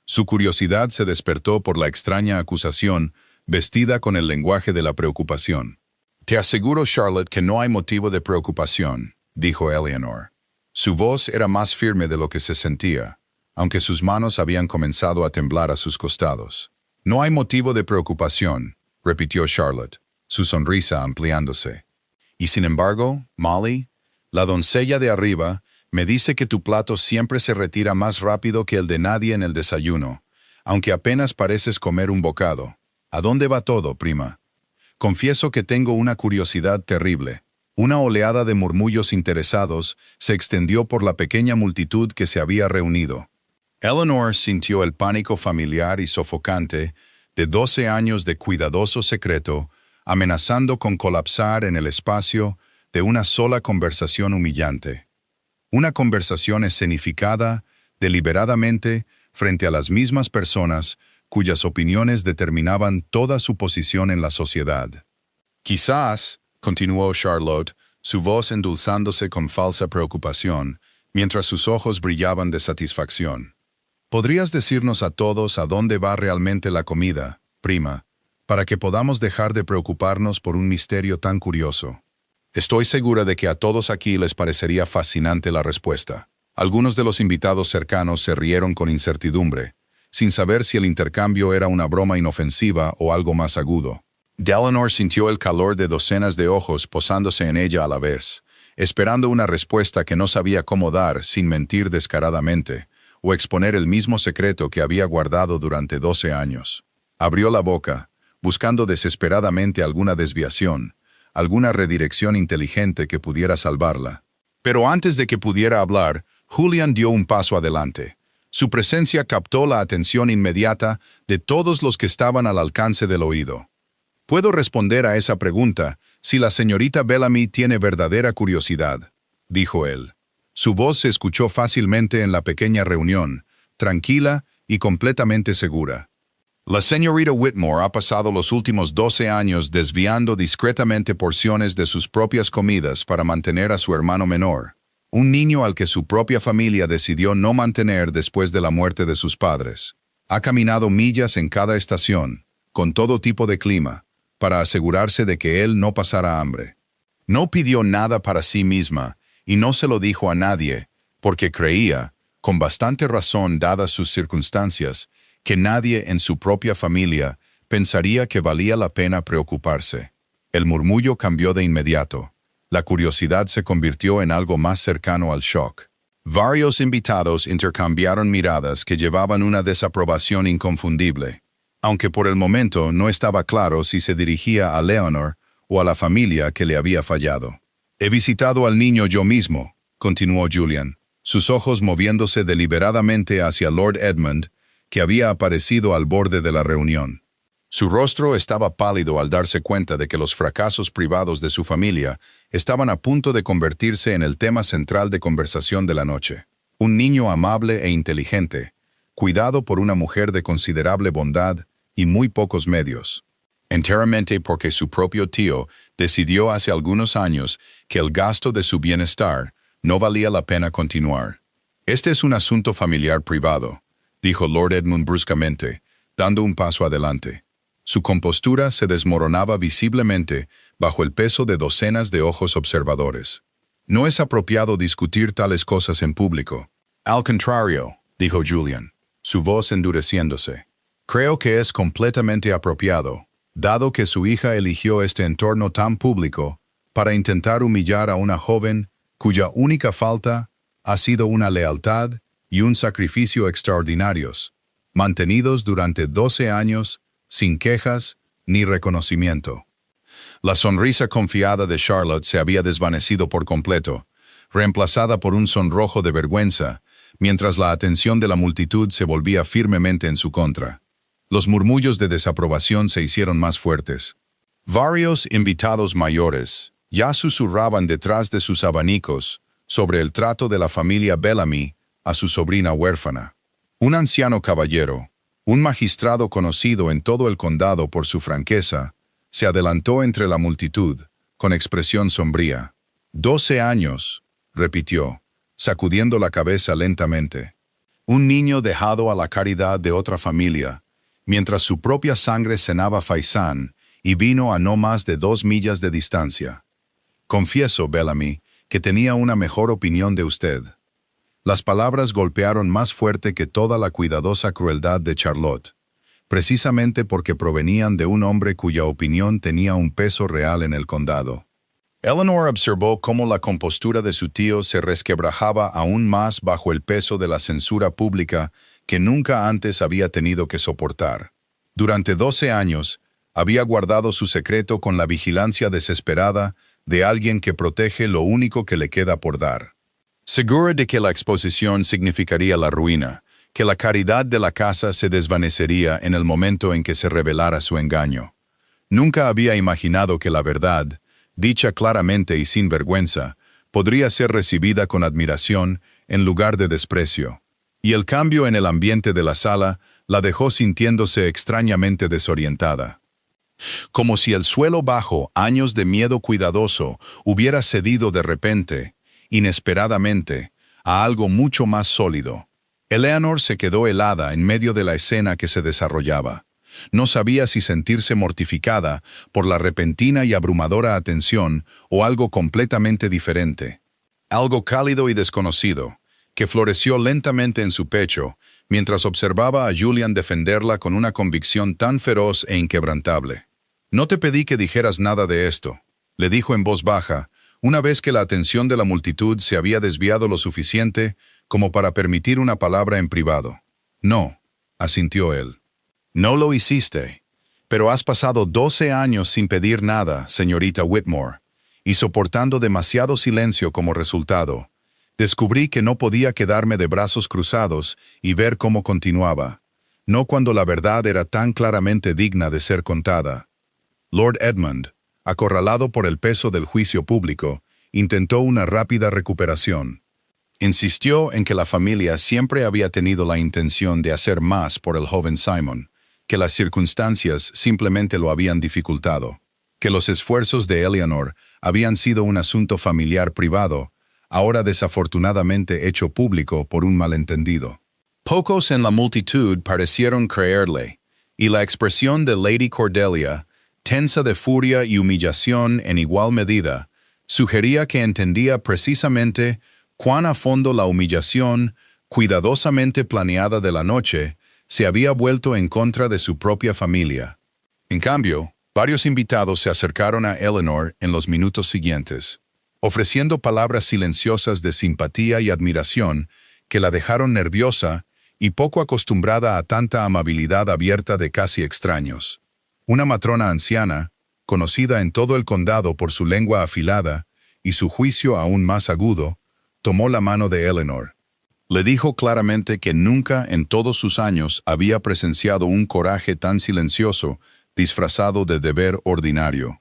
Su curiosidad se despertó por la extraña acusación, vestida con el lenguaje de la preocupación. «Te aseguro, Charlotte, que no hay motivo de preocupación», dijo Eleanor. Su voz era más firme de lo que se sentía, aunque sus manos habían comenzado a temblar a sus costados. «No hay motivo de preocupación», repitió Charlotte, su sonrisa ampliándose. «Y sin embargo, Molly, la doncella de arriba, me dice que tu plato siempre se retira más rápido que el de nadie en el desayuno, aunque apenas pareces comer un bocado. ¿A dónde va todo, prima?» Confieso que tengo una curiosidad terrible. Una oleada de murmullos interesados se extendió por la pequeña multitud que se había reunido. Eleanor sintió el pánico familiar y sofocante de 12 años de cuidadoso secreto, amenazando con colapsar en el espacio de una sola conversación humillante. Una conversación escenificada, deliberadamente, frente a las mismas personas cuyas opiniones determinaban toda su posición en la sociedad. «Quizás», continuó Charlotte, su voz endulzándose con falsa preocupación, mientras sus ojos brillaban de satisfacción. «¿Podrías decirnos a todos a dónde va realmente la comida, prima, para que podamos dejar de preocuparnos por un misterio tan curioso?» Estoy segura de que a todos aquí les parecería fascinante la respuesta. Algunos de los invitados cercanos se rieron con incertidumbre, sin saber si el intercambio era una broma inofensiva o algo más agudo. Eleanor sintió el calor de docenas de ojos posándose en ella a la vez, esperando una respuesta que no sabía cómo dar sin mentir descaradamente, o exponer el mismo secreto que había guardado durante 12 años. Abrió la boca, buscando desesperadamente alguna desviación, alguna redirección inteligente que pudiera salvarla. Pero antes de que pudiera hablar, Julian dio un paso adelante. Su presencia captó la atención inmediata de todos los que estaban al alcance del oído. «Puedo responder a esa pregunta si la señorita Bellamy tiene verdadera curiosidad», dijo él. Su voz se escuchó fácilmente en la pequeña reunión, tranquila y completamente segura. «La señorita Whitmore ha pasado los últimos 12 años desviando discretamente porciones de sus propias comidas para mantener a su hermano menor, un niño al que su propia familia decidió no mantener después de la muerte de sus padres. Ha caminado millas en cada estación, con todo tipo de clima, para asegurarse de que él no pasara hambre. No pidió nada para sí misma y no se lo dijo a nadie, porque creía, con bastante razón dadas sus circunstancias, que nadie en su propia familia pensaría que valía la pena preocuparse. El murmullo cambió de inmediato. La curiosidad se convirtió en algo más cercano al shock. Varios invitados intercambiaron miradas que llevaban una desaprobación inconfundible, aunque por el momento no estaba claro si se dirigía a Eleanor o a la familia que le había fallado. «He visitado al niño yo mismo», continuó Julian, sus ojos moviéndose deliberadamente hacia Lord Edmund, que había aparecido al borde de la reunión. Su rostro estaba pálido al darse cuenta de que los fracasos privados de su familia estaban a punto de convertirse en el tema central de conversación de la noche. Un niño amable e inteligente, cuidado por una mujer de considerable bondad y muy pocos medios. Enteramente porque su propio tío decidió hace algunos años que el gasto de su bienestar no valía la pena continuar. «Este es un asunto familiar privado», dijo Lord Edmund bruscamente, dando un paso adelante. Su compostura se desmoronaba visiblemente bajo el peso de docenas de ojos observadores. «No es apropiado discutir tales cosas en público». «Al contrario», dijo Julian, su voz endureciéndose. «Creo que es completamente apropiado, dado que su hija eligió este entorno tan público para intentar humillar a una joven cuya única falta ha sido una lealtad y un sacrificio extraordinarios, mantenidos durante 12 años sin quejas ni reconocimiento». La sonrisa confiada de Charlotte se había desvanecido por completo, reemplazada por un sonrojo de vergüenza, mientras la atención de la multitud se volvía firmemente en su contra. Los murmullos de desaprobación se hicieron más fuertes. Varios invitados mayores ya susurraban detrás de sus abanicos sobre el trato de la familia Bellamy a su sobrina huérfana. Un anciano caballero, un magistrado conocido en todo el condado por su franqueza, se adelantó entre la multitud, con expresión sombría. 12 años, repitió, sacudiendo la cabeza lentamente. Un niño dejado a la caridad de otra familia, mientras su propia sangre cenaba faisán y vino a no más de 2 millas de distancia. Confieso, Bellamy, que tenía una mejor opinión de usted. Las palabras golpearon más fuerte que toda la cuidadosa crueldad de Charlotte, precisamente porque provenían de un hombre cuya opinión tenía un peso real en el condado. Eleanor observó cómo la compostura de su tío se resquebrajaba aún más bajo el peso de la censura pública que nunca antes había tenido que soportar. Durante 12 años, había guardado su secreto con la vigilancia desesperada de alguien que protege lo único que le queda por dar. Segura de que la exposición significaría la ruina, que la caridad de la casa se desvanecería en el momento en que se revelara su engaño. Nunca había imaginado que la verdad, dicha claramente y sin vergüenza, podría ser recibida con admiración en lugar de desprecio. Y el cambio en el ambiente de la sala la dejó sintiéndose extrañamente desorientada. Como si el suelo bajo, años de miedo cuidadoso, hubiera cedido de repente, inesperadamente, a algo mucho más sólido. Eleanor se quedó helada en medio de la escena que se desarrollaba. No sabía si sentirse mortificada por la repentina y abrumadora atención o algo completamente diferente. Algo cálido y desconocido, que floreció lentamente en su pecho, mientras observaba a Julian defenderla con una convicción tan feroz e inquebrantable. «No te pedí que dijeras nada de esto», le dijo en voz baja, una vez que la atención de la multitud se había desviado lo suficiente como para permitir una palabra en privado. «No», asintió él. «No lo hiciste, pero has pasado 12 años sin pedir nada, señorita Whitmore, y soportando demasiado silencio como resultado. Descubrí que no podía quedarme de brazos cruzados y ver cómo continuaba, no cuando la verdad era tan claramente digna de ser contada». Lord Edmund, acorralado por el peso del juicio público, intentó una rápida recuperación. Insistió en que la familia siempre había tenido la intención de hacer más por el joven Simon, que las circunstancias simplemente lo habían dificultado, que los esfuerzos de Eleanor habían sido un asunto familiar privado, ahora desafortunadamente hecho público por un malentendido. Pocos en la multitud parecieron creerle, y la expresión de Lady Cordelia, tensa de furia y humillación en igual medida, sugería que entendía precisamente cuán a fondo la humillación, cuidadosamente planeada de la noche, se había vuelto en contra de su propia familia. En cambio, varios invitados se acercaron a Eleanor en los minutos siguientes, ofreciendo palabras silenciosas de simpatía y admiración que la dejaron nerviosa y poco acostumbrada a tanta amabilidad abierta de casi extraños. Una matrona anciana, conocida en todo el condado por su lengua afilada y su juicio aún más agudo, tomó la mano de Eleanor. Le dijo claramente que nunca en todos sus años había presenciado un coraje tan silencioso, disfrazado de deber ordinario.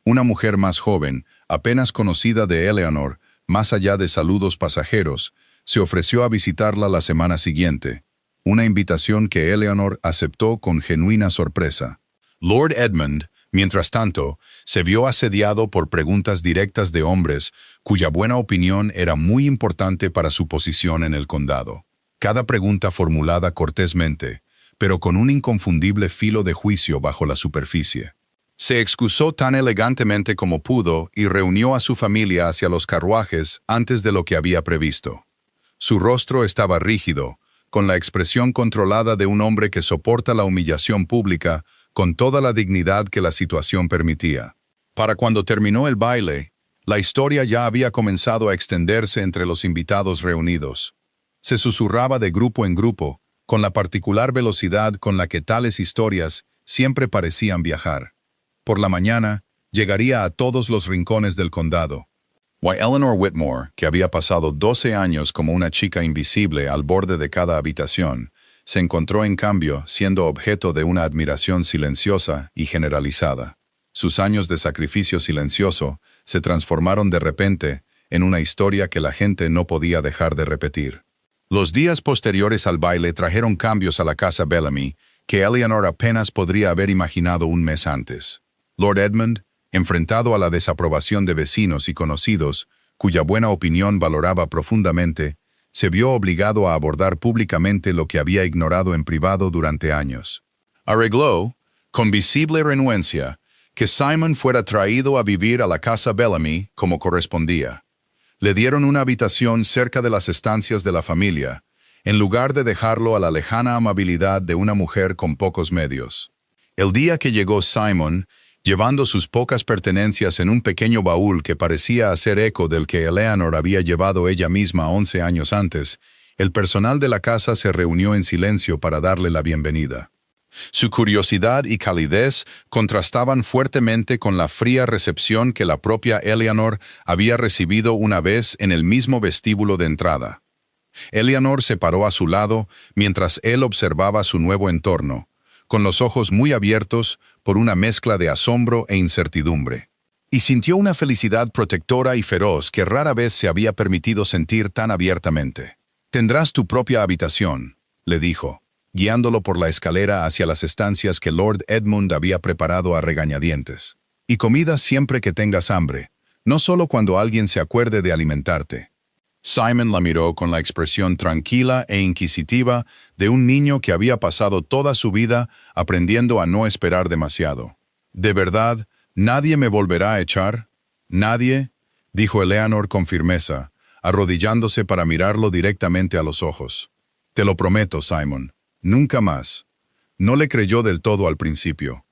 Una mujer más joven, apenas conocida de Eleanor, más allá de saludos pasajeros, se ofreció a visitarla la semana siguiente, una invitación que Eleanor aceptó con genuina sorpresa. Lord Edmund, mientras tanto, se vio asediado por preguntas directas de hombres cuya buena opinión era muy importante para su posición en el condado. Cada pregunta formulada cortésmente, pero con un inconfundible filo de juicio bajo la superficie. Se excusó tan elegantemente como pudo y reunió a su familia hacia los carruajes antes de lo que había previsto. Su rostro estaba rígido, con la expresión controlada de un hombre que soporta la humillación pública con toda la dignidad que la situación permitía. Para cuando terminó el baile, la historia ya había comenzado a extenderse entre los invitados reunidos. Se susurraba de grupo en grupo, con la particular velocidad con la que tales historias siempre parecían viajar. Por la mañana, llegaría a todos los rincones del condado. Eleanor Whitmore, que había pasado 12 años como una chica invisible al borde de cada habitación, se encontró en cambio siendo objeto de una admiración silenciosa y generalizada. Sus años de sacrificio silencioso se transformaron de repente en una historia que la gente no podía dejar de repetir. Los días posteriores al baile trajeron cambios a la casa Bellamy que Eleanor apenas podría haber imaginado un mes antes. Lord Edmund, enfrentado a la desaprobación de vecinos y conocidos, cuya buena opinión valoraba profundamente, se vio obligado a abordar públicamente lo que había ignorado en privado durante años. Arregló, con visible renuencia, que Simon fuera traído a vivir a la casa Bellamy como correspondía. Le dieron una habitación cerca de las estancias de la familia, en lugar de dejarlo a la lejana amabilidad de una mujer con pocos medios. El día que llegó Simon, llevando sus pocas pertenencias en un pequeño baúl que parecía hacer eco del que Eleanor había llevado ella misma 11 años antes, el personal de la casa se reunió en silencio para darle la bienvenida. Su curiosidad y calidez contrastaban fuertemente con la fría recepción que la propia Eleanor había recibido una vez en el mismo vestíbulo de entrada. Eleanor se paró a su lado mientras él observaba su nuevo entorno, con los ojos muy abiertos por una mezcla de asombro e incertidumbre. Y sintió una felicidad protectora y feroz que rara vez se había permitido sentir tan abiertamente. «Tendrás tu propia habitación», le dijo, guiándolo por la escalera hacia las estancias que Lord Edmund había preparado a regañadientes. «Y comida siempre que tengas hambre, no solo cuando alguien se acuerde de alimentarte». Simon la miró con la expresión tranquila e inquisitiva de un niño que había pasado toda su vida aprendiendo a no esperar demasiado. «¿De verdad, nadie me volverá a echar?» «¿Nadie?», dijo Eleanor con firmeza, arrodillándose para mirarlo directamente a los ojos. «Te lo prometo, Simon, nunca más». No le creyó del todo al principio.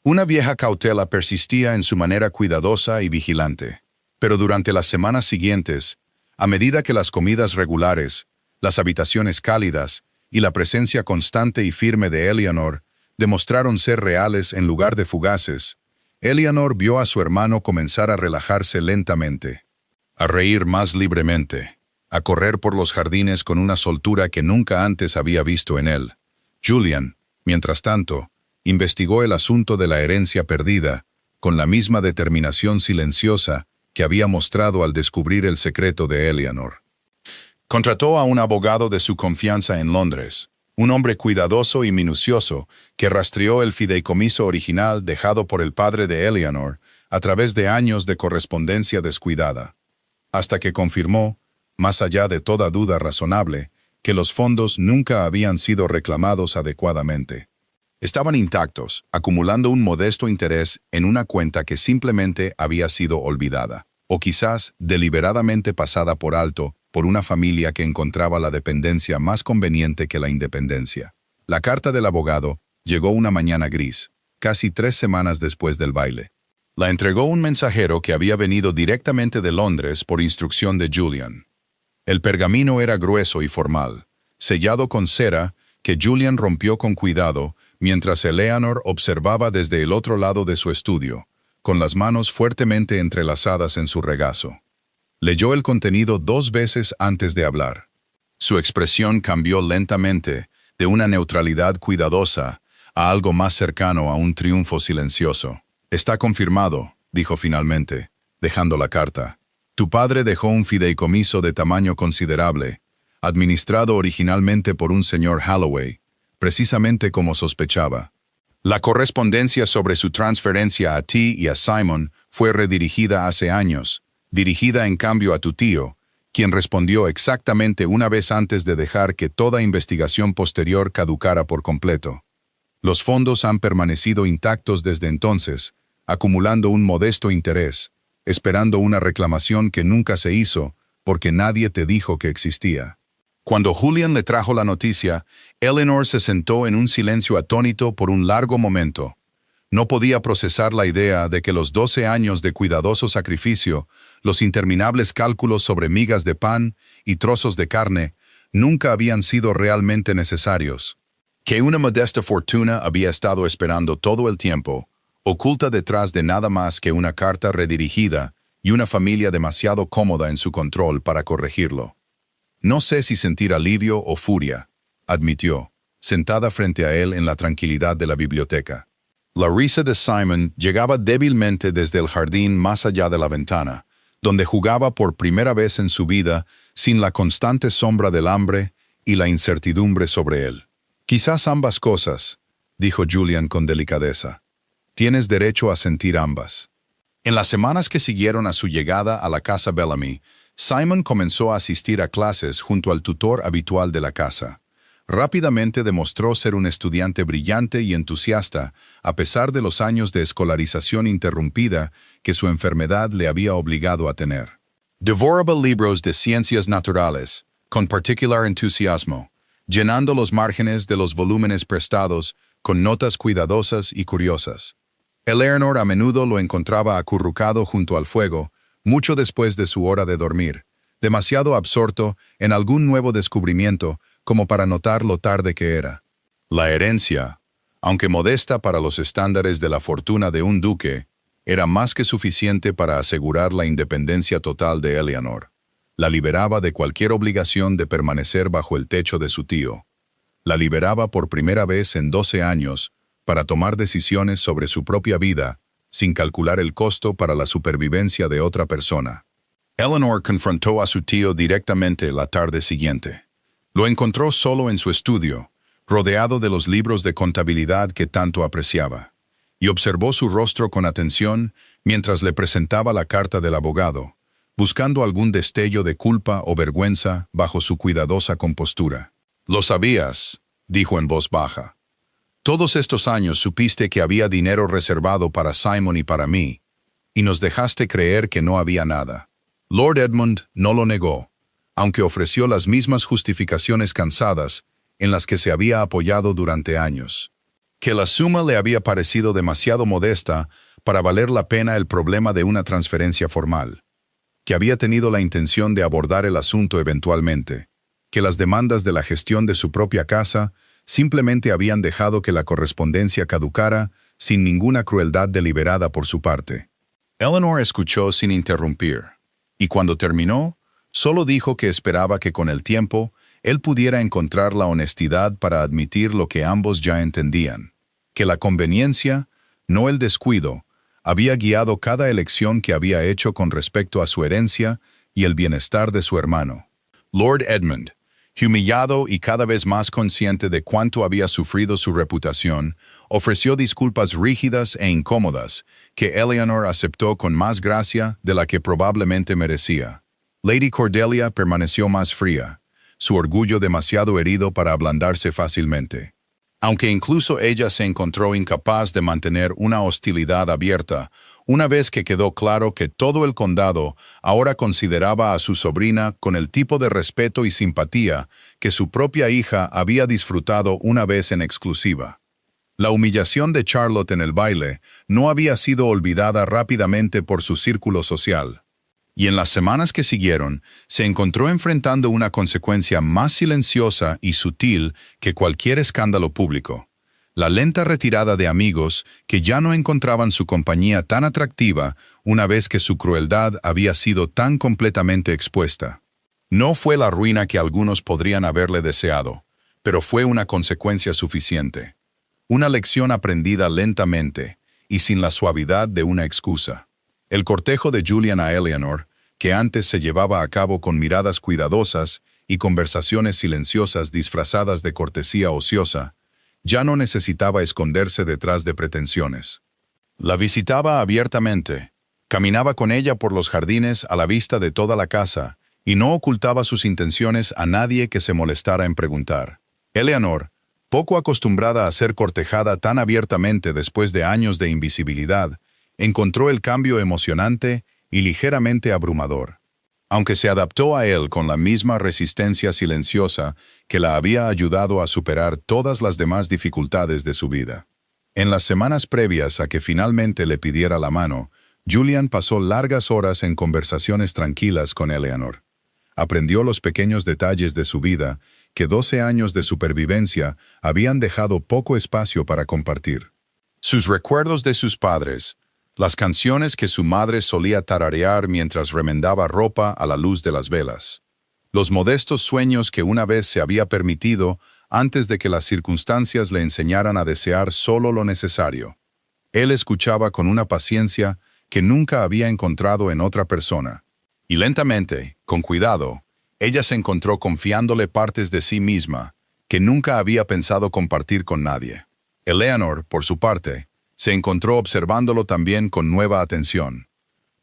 Una vieja cautela persistía en su manera cuidadosa y vigilante, pero durante las semanas siguientes, a medida que las comidas regulares, las habitaciones cálidas y la presencia constante y firme de Eleanor demostraron ser reales en lugar de fugaces, Eleanor vio a su hermano comenzar a relajarse lentamente, a reír más libremente, a correr por los jardines con una soltura que nunca antes había visto en él. Julian, mientras tanto, investigó el asunto de la herencia perdida, con la misma determinación silenciosa que había mostrado al descubrir el secreto de Eleanor. Contrató a un abogado de su confianza en Londres, un hombre cuidadoso y minucioso que rastreó el fideicomiso original dejado por el padre de Eleanor a través de años de correspondencia descuidada, hasta que confirmó, más allá de toda duda razonable, que los fondos nunca habían sido reclamados adecuadamente. Estaban intactos, acumulando un modesto interés en una cuenta que simplemente había sido olvidada, o quizás deliberadamente pasada por alto por una familia que encontraba la dependencia más conveniente que la independencia. La carta del abogado llegó una mañana gris, casi 3 semanas después del baile. La entregó un mensajero que había venido directamente de Londres por instrucción de Julian. El pergamino era grueso y formal, sellado con cera que Julian rompió con cuidado mientras Eleanor observaba desde el otro lado de su estudio, con las manos fuertemente entrelazadas en su regazo. Leyó el contenido 2 veces antes de hablar. Su expresión cambió lentamente, de una neutralidad cuidadosa a algo más cercano a un triunfo silencioso. «Está confirmado», dijo finalmente, dejando la carta. «Tu padre dejó un fideicomiso de tamaño considerable, administrado originalmente por un señor Holloway, precisamente como sospechaba. La correspondencia sobre su transferencia a ti y a Simon fue redirigida hace años, dirigida en cambio a tu tío, quien respondió exactamente una vez antes de dejar que toda investigación posterior caducara por completo. Los fondos han permanecido intactos desde entonces, acumulando un modesto interés, esperando una reclamación que nunca se hizo porque nadie te dijo que existía». Cuando Julian le trajo la noticia, Eleanor se sentó en un silencio atónito por un largo momento. No podía procesar la idea de que los 12 años de cuidadoso sacrificio, los interminables cálculos sobre migas de pan y trozos de carne, nunca habían sido realmente necesarios. Que una modesta fortuna había estado esperando todo el tiempo, oculta detrás de nada más que una carta redirigida y una familia demasiado cómoda en su control para corregirlo. «No sé si sentir alivio o furia», admitió, sentada frente a él en la tranquilidad de la biblioteca. La risa de Simon llegaba débilmente desde el jardín más allá de la ventana, donde jugaba por primera vez en su vida sin la constante sombra del hambre y la incertidumbre sobre él. «Quizás ambas cosas», dijo Julian con delicadeza. «Tienes derecho a sentir ambas». En las semanas que siguieron a su llegada a la casa Bellamy, Simon comenzó a asistir a clases junto al tutor habitual de la casa. Rápidamente demostró ser un estudiante brillante y entusiasta, a pesar de los años de escolarización interrumpida que su enfermedad le había obligado a tener. Devoraba libros de ciencias naturales, con particular entusiasmo, llenando los márgenes de los volúmenes prestados con notas cuidadosas y curiosas. Eleanor a menudo lo encontraba acurrucado junto al fuego, mucho después de su hora de dormir, demasiado absorto en algún nuevo descubrimiento como para notar lo tarde que era. La herencia, aunque modesta para los estándares de la fortuna de un duque, era más que suficiente para asegurar la independencia total de Eleanor. La liberaba de cualquier obligación de permanecer bajo el techo de su tío. La liberaba por primera vez en 12 años para tomar decisiones sobre su propia vida, sin calcular el costo para la supervivencia de otra persona. Eleanor confrontó a su tío directamente la tarde siguiente. Lo encontró solo en su estudio, rodeado de los libros de contabilidad que tanto apreciaba, y observó su rostro con atención mientras le presentaba la carta del abogado, buscando algún destello de culpa o vergüenza bajo su cuidadosa compostura. «Lo sabías», dijo en voz baja. «Todos estos años supiste que había dinero reservado para Simon y para mí, y nos dejaste creer que no había nada». Lord Edmund no lo negó, aunque ofreció las mismas justificaciones cansadas en las que se había apoyado durante años. Que la suma le había parecido demasiado modesta para valer la pena el problema de una transferencia formal. Que había tenido la intención de abordar el asunto eventualmente. Que las demandas de la gestión de su propia casa simplemente habían dejado que la correspondencia caducara sin ninguna crueldad deliberada por su parte. Eleanor escuchó sin interrumpir, y cuando terminó, solo dijo que esperaba que con el tiempo él pudiera encontrar la honestidad para admitir lo que ambos ya entendían, que la conveniencia, no el descuido, había guiado cada elección que había hecho con respecto a su herencia y el bienestar de su hermano. Lord Edmund, humillado y cada vez más consciente de cuánto había sufrido su reputación, ofreció disculpas rígidas e incómodas, que Eleanor aceptó con más gracia de la que probablemente merecía. Lady Cordelia permaneció más fría, su orgullo demasiado herido para ablandarse fácilmente. Aunque incluso ella se encontró incapaz de mantener una hostilidad abierta, una vez que quedó claro que todo el condado ahora consideraba a su sobrina con el tipo de respeto y simpatía que su propia hija había disfrutado una vez en exclusiva. La humillación de Charlotte en el baile no había sido olvidada rápidamente por su círculo social. Y en las semanas que siguieron, se encontró enfrentando una consecuencia más silenciosa y sutil que cualquier escándalo público: la lenta retirada de amigos que ya no encontraban su compañía tan atractiva una vez que su crueldad había sido tan completamente expuesta. No fue la ruina que algunos podrían haberle deseado, pero fue una consecuencia suficiente. Una lección aprendida lentamente y sin la suavidad de una excusa. El cortejo de Julian a Eleanor, que antes se llevaba a cabo con miradas cuidadosas y conversaciones silenciosas disfrazadas de cortesía ociosa, ya no necesitaba esconderse detrás de pretensiones. La visitaba abiertamente, caminaba con ella por los jardines a la vista de toda la casa y no ocultaba sus intenciones a nadie que se molestara en preguntar. Eleanor, poco acostumbrada a ser cortejada tan abiertamente después de años de invisibilidad, encontró el cambio emocionante y ligeramente abrumador. Aunque se adaptó a él con la misma resistencia silenciosa que la había ayudado a superar todas las demás dificultades de su vida. En las semanas previas a que finalmente le pidiera la mano, Julian pasó largas horas en conversaciones tranquilas con Eleanor. Aprendió los pequeños detalles de su vida que 12 años de supervivencia habían dejado poco espacio para compartir. Sus recuerdos de sus padres, las canciones que su madre solía tararear mientras remendaba ropa a la luz de las velas, los modestos sueños que una vez se había permitido antes de que las circunstancias le enseñaran a desear solo lo necesario. Él escuchaba con una paciencia que nunca había encontrado en otra persona. Y lentamente, con cuidado, ella se encontró confiándole partes de sí misma que nunca había pensado compartir con nadie. Eleanor, por su parte, se encontró observándolo también con nueva atención.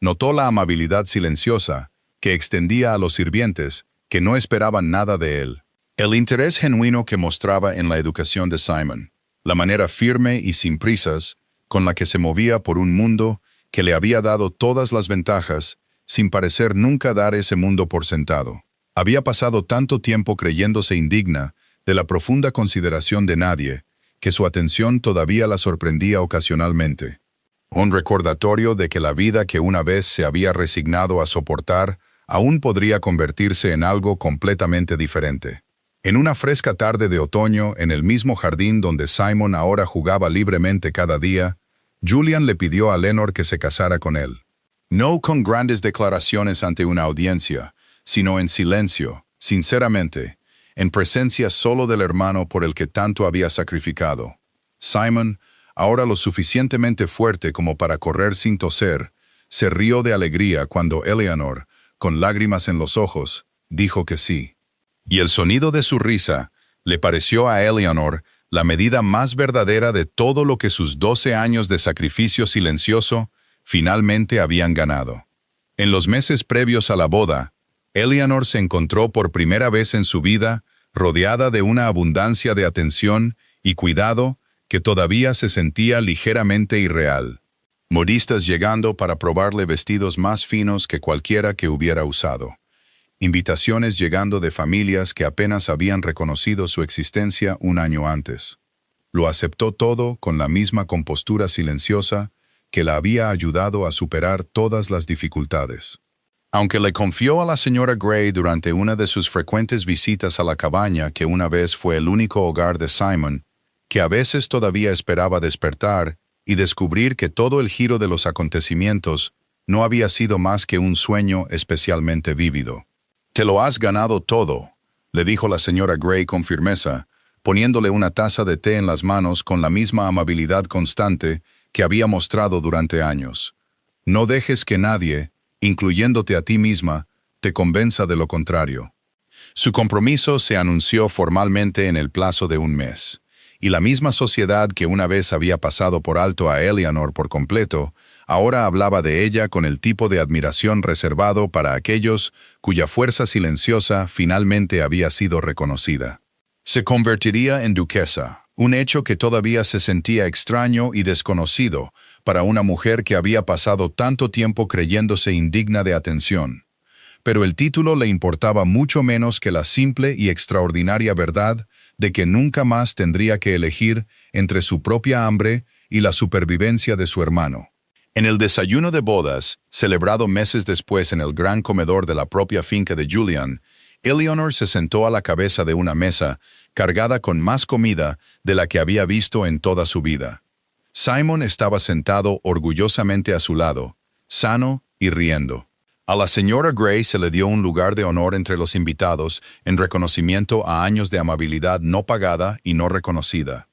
Notó la amabilidad silenciosa que extendía a los sirvientes, que no esperaban nada de él. El interés genuino que mostraba en la educación de Simon, la manera firme y sin prisas, con la que se movía por un mundo que le había dado todas las ventajas, sin parecer nunca dar ese mundo por sentado. Había pasado tanto tiempo creyéndose indigna de la profunda consideración de nadie, que su atención todavía la sorprendía ocasionalmente. Un recordatorio de que la vida que una vez se había resignado a soportar aún podría convertirse en algo completamente diferente. En una fresca tarde de otoño, en el mismo jardín donde Simon ahora jugaba libremente cada día, Julian le pidió a Lenore que se casara con él. No con grandes declaraciones ante una audiencia, sino en silencio, sinceramente, en presencia solo del hermano por el que tanto había sacrificado. Simon, ahora lo suficientemente fuerte como para correr sin toser, se rió de alegría cuando Eleanor, con lágrimas en los ojos, dijo que sí. Y el sonido de su risa le pareció a Eleanor la medida más verdadera de todo lo que sus 12 años de sacrificio silencioso finalmente habían ganado. En los meses previos a la boda, Eleanor se encontró por primera vez en su vida rodeada de una abundancia de atención y cuidado que todavía se sentía ligeramente irreal. Modistas llegando para probarle vestidos más finos que cualquiera que hubiera usado. Invitaciones llegando de familias que apenas habían reconocido su existencia un año antes. Lo aceptó todo con la misma compostura silenciosa que la había ayudado a superar todas las dificultades. Aunque le confió a la señora Gray durante una de sus frecuentes visitas a la cabaña que una vez fue el único hogar de Simon, que a veces todavía esperaba despertar y descubrir que todo el giro de los acontecimientos no había sido más que un sueño especialmente vívido. «Te lo has ganado todo», le dijo la señora Gray con firmeza, poniéndole una taza de té en las manos con la misma amabilidad constante que había mostrado durante años. «No dejes que nadie, incluyéndote a ti misma, te convenza de lo contrario». Su compromiso se anunció formalmente en el plazo de un mes, y la misma sociedad que una vez había pasado por alto a Eleanor por completo, ahora hablaba de ella con el tipo de admiración reservado para aquellos cuya fuerza silenciosa finalmente había sido reconocida. Se convertiría en duquesa, un hecho que todavía se sentía extraño y desconocido para una mujer que había pasado tanto tiempo creyéndose indigna de atención. Pero el título le importaba mucho menos que la simple y extraordinaria verdad de que nunca más tendría que elegir entre su propia hambre y la supervivencia de su hermano. En el desayuno de bodas, celebrado meses después en el gran comedor de la propia finca de Julian, Eleanor se sentó a la cabeza de una mesa cargada con más comida de la que había visto en toda su vida. Simon estaba sentado orgullosamente a su lado, sano y riendo. A la señora Gray se le dio un lugar de honor entre los invitados en reconocimiento a años de amabilidad no pagada y no reconocida.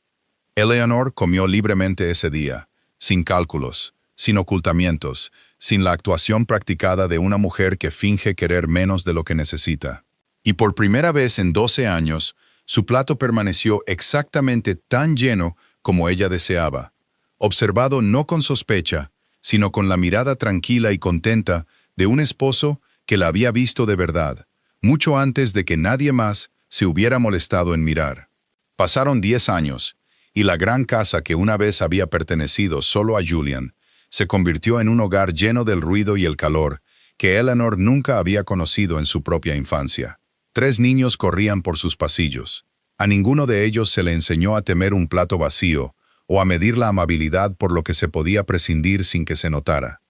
Eleanor comió libremente ese día, sin cálculos, sin ocultamientos, sin la actuación practicada de una mujer que finge querer menos de lo que necesita. Y por primera vez en 12 años, su plato permaneció exactamente tan lleno como ella deseaba, observado no con sospecha, sino con la mirada tranquila y contenta de un esposo que la había visto de verdad, mucho antes de que nadie más se hubiera molestado en mirar. Pasaron 10 años, y la gran casa que una vez había pertenecido solo a Julian, se convirtió en un hogar lleno del ruido y el calor que Eleanor nunca había conocido en su propia infancia. 3 niños corrían por sus pasillos. A ninguno de ellos se le enseñó a temer un plato vacío o a medir la amabilidad por lo que se podía prescindir sin que se notara.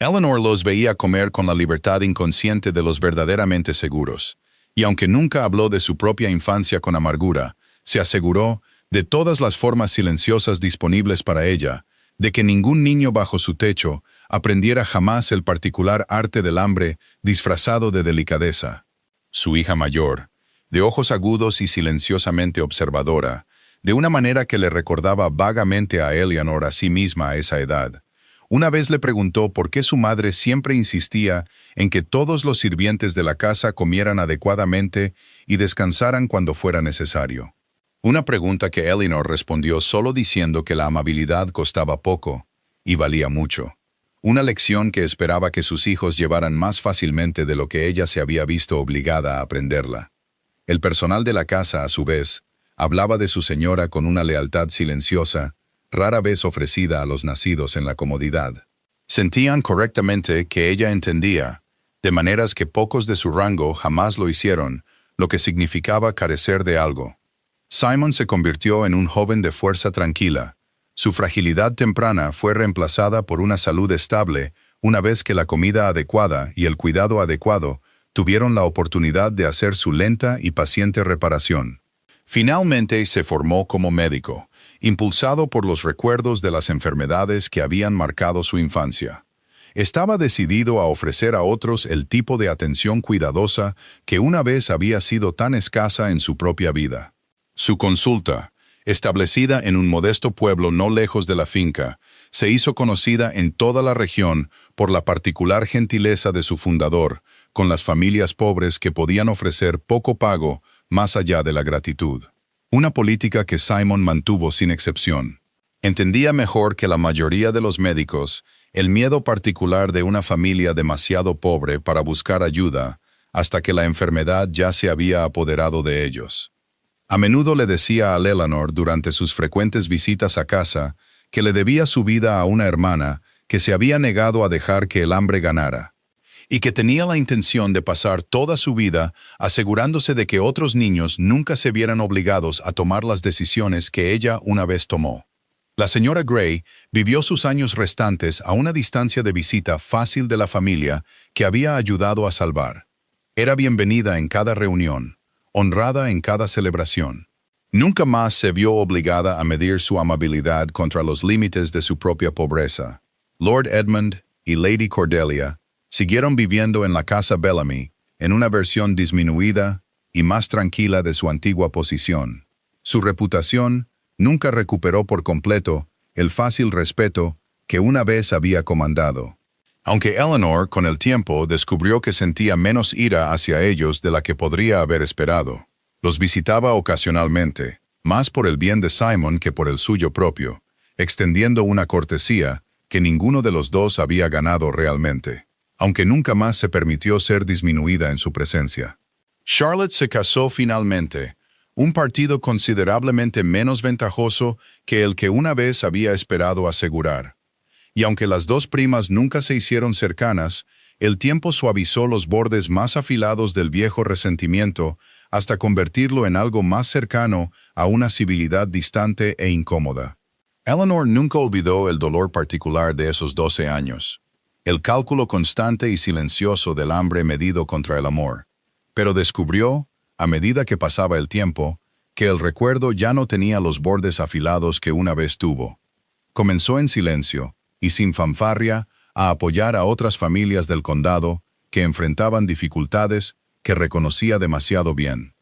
Eleanor los veía comer con la libertad inconsciente de los verdaderamente seguros, y aunque nunca habló de su propia infancia con amargura, se aseguró, de todas las formas silenciosas disponibles para ella, de que ningún niño bajo su techo aprendiera jamás el particular arte del hambre disfrazado de delicadeza. Su hija mayor, de ojos agudos y silenciosamente observadora, de una manera que le recordaba vagamente a Eleanor a sí misma a esa edad, una vez le preguntó por qué su madre siempre insistía en que todos los sirvientes de la casa comieran adecuadamente y descansaran cuando fuera necesario. Una pregunta que Eleanor respondió solo diciendo que la amabilidad costaba poco y valía mucho. una lección que esperaba que sus hijos llevaran más fácilmente de lo que ella se había visto obligada a aprenderla. El personal de la casa, a su vez, hablaba de su señora con una lealtad silenciosa, rara vez ofrecida a los nacidos en la comodidad. Sentían correctamente que ella entendía, de maneras que pocos de su rango jamás lo hicieron, lo que significaba carecer de algo. Simon se convirtió en un joven de fuerza tranquila. Su fragilidad temprana fue reemplazada por una salud estable una vez que la comida adecuada y el cuidado adecuado tuvieron la oportunidad de hacer su lenta y paciente reparación. Finalmente se formó como médico, impulsado por los recuerdos de las enfermedades que habían marcado su infancia. Estaba decidido a ofrecer a otros el tipo de atención cuidadosa que una vez había sido tan escasa en su propia vida. Su consulta, establecida en un modesto pueblo no lejos de la finca, se hizo conocida en toda la región por la particular gentileza de su fundador, con las familias pobres que podían ofrecer poco pago más allá de la gratitud. Una política que Simon mantuvo sin excepción. Entendía mejor que la mayoría de los médicos el miedo particular de una familia demasiado pobre para buscar ayuda hasta que la enfermedad ya se había apoderado de ellos. A menudo le decía a Eleanor durante sus frecuentes visitas a casa que le debía su vida a una hermana que se había negado a dejar que el hambre ganara, y que tenía la intención de pasar toda su vida asegurándose de que otros niños nunca se vieran obligados a tomar las decisiones que ella una vez tomó. La señora Gray vivió sus años restantes a una distancia de visita fácil de la familia que había ayudado a salvar. Era bienvenida en cada reunión, honrada en cada celebración. Nunca más se vio obligada a medir su amabilidad contra los límites de su propia pobreza. Lord Edmund y Lady Cordelia siguieron viviendo en la casa Bellamy, en una versión disminuida y más tranquila de su antigua posición. Su reputación nunca recuperó por completo el fácil respeto que una vez había comandado. Aunque Eleanor, con el tiempo, descubrió que sentía menos ira hacia ellos de la que podría haber esperado. Los visitaba ocasionalmente, más por el bien de Simon que por el suyo propio, extendiendo una cortesía que ninguno de los dos había ganado realmente, aunque nunca más se permitió ser disminuida en su presencia. Charlotte se casó finalmente, un partido considerablemente menos ventajoso que el que una vez había esperado asegurar. Y aunque las dos primas nunca se hicieron cercanas, el tiempo suavizó los bordes más afilados del viejo resentimiento hasta convertirlo en algo más cercano a una civilidad distante e incómoda. Eleanor nunca olvidó el dolor particular de esos 12 años, el cálculo constante y silencioso del hambre medido contra el amor, pero descubrió, a medida que pasaba el tiempo, que el recuerdo ya no tenía los bordes afilados que una vez tuvo. Comenzó en silencio, y sin fanfarria, a apoyar a otras familias del condado que enfrentaban dificultades que reconocía demasiado bien.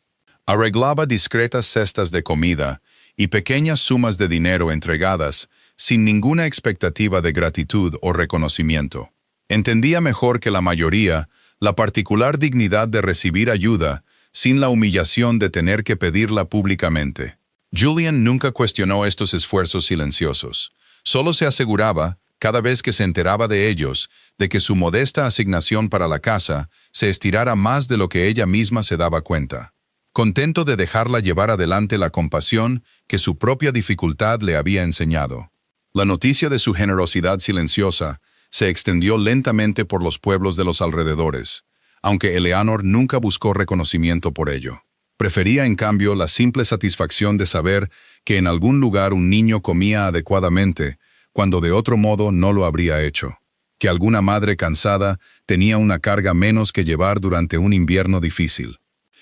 Arreglaba discretas cestas de comida y pequeñas sumas de dinero entregadas sin ninguna expectativa de gratitud o reconocimiento. Entendía mejor que la mayoría la particular dignidad de recibir ayuda sin la humillación de tener que pedirla públicamente. Julian nunca cuestionó estos esfuerzos silenciosos. Solo se aseguraba, cada vez que se enteraba de ellos, de que su modesta asignación para la casa se estirara más de lo que ella misma se daba cuenta. Contento de dejarla llevar adelante la compasión que su propia dificultad le había enseñado. La noticia de su generosidad silenciosa se extendió lentamente por los pueblos de los alrededores, aunque Eleanor nunca buscó reconocimiento por ello. Prefería, en cambio, la simple satisfacción de saber que en algún lugar un niño comía adecuadamente, cuando de otro modo no lo habría hecho, que alguna madre cansada tenía una carga menos que llevar durante un invierno difícil.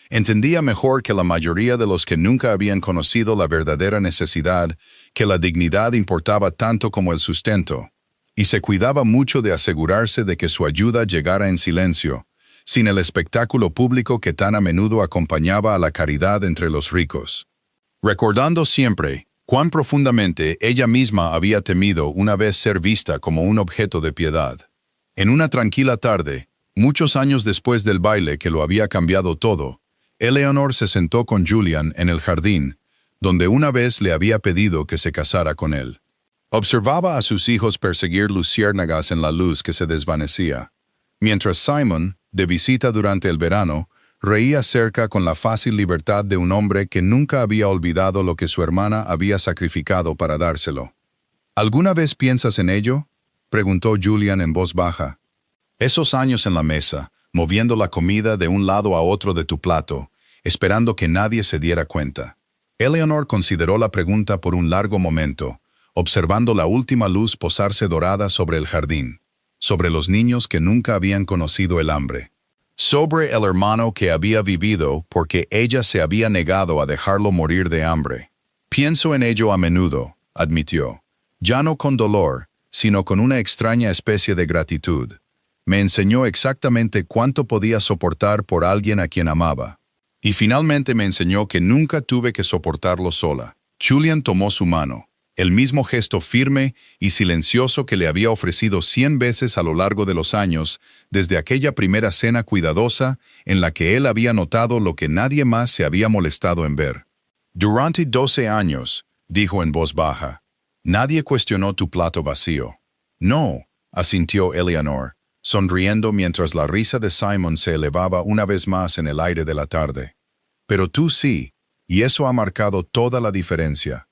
Entendía mejor que la mayoría de los que nunca habían conocido la verdadera necesidad, que la dignidad importaba tanto como el sustento, y se cuidaba mucho de asegurarse de que su ayuda llegara en silencio, sin el espectáculo público que tan a menudo acompañaba a la caridad entre los ricos. Recordando siempre cuán profundamente ella misma había temido una vez ser vista como un objeto de piedad. En una tranquila tarde, muchos años después del baile que lo había cambiado todo, Eleanor se sentó con Julian en el jardín, donde una vez le había pedido que se casara con él. Observaba a sus hijos perseguir luciérnagas en la luz que se desvanecía, mientras Simon, de visita durante el verano, reía cerca con la fácil libertad de un hombre que nunca había olvidado lo que su hermana había sacrificado para dárselo. ¿Alguna vez piensas en ello?, preguntó Julian en voz baja. Esos años en la mesa, moviendo la comida de un lado a otro de tu plato, esperando que nadie se diera cuenta. Eleanor consideró la pregunta por un largo momento, observando la última luz posarse dorada sobre el jardín, sobre los niños que nunca habían conocido el hambre, sobre el hermano que había vivido porque ella se había negado a dejarlo morir de hambre. Pienso en ello a menudo, admitió, ya no con dolor, sino con una extraña especie de gratitud. Me enseñó exactamente cuánto podía soportar por alguien a quien amaba. Y finalmente me enseñó que nunca tuve que soportarlo sola. Julian tomó su mano, el mismo gesto firme y silencioso que le había ofrecido 100 veces a lo largo de los años, desde aquella primera cena cuidadosa en la que él había notado lo que nadie más se había molestado en ver. Durante 12 años, dijo en voz baja, nadie cuestionó tu plato vacío. No, asintió Eleanor, sonriendo mientras la risa de Simon se elevaba una vez más en el aire de la tarde. Pero tú sí, y eso ha marcado toda la diferencia.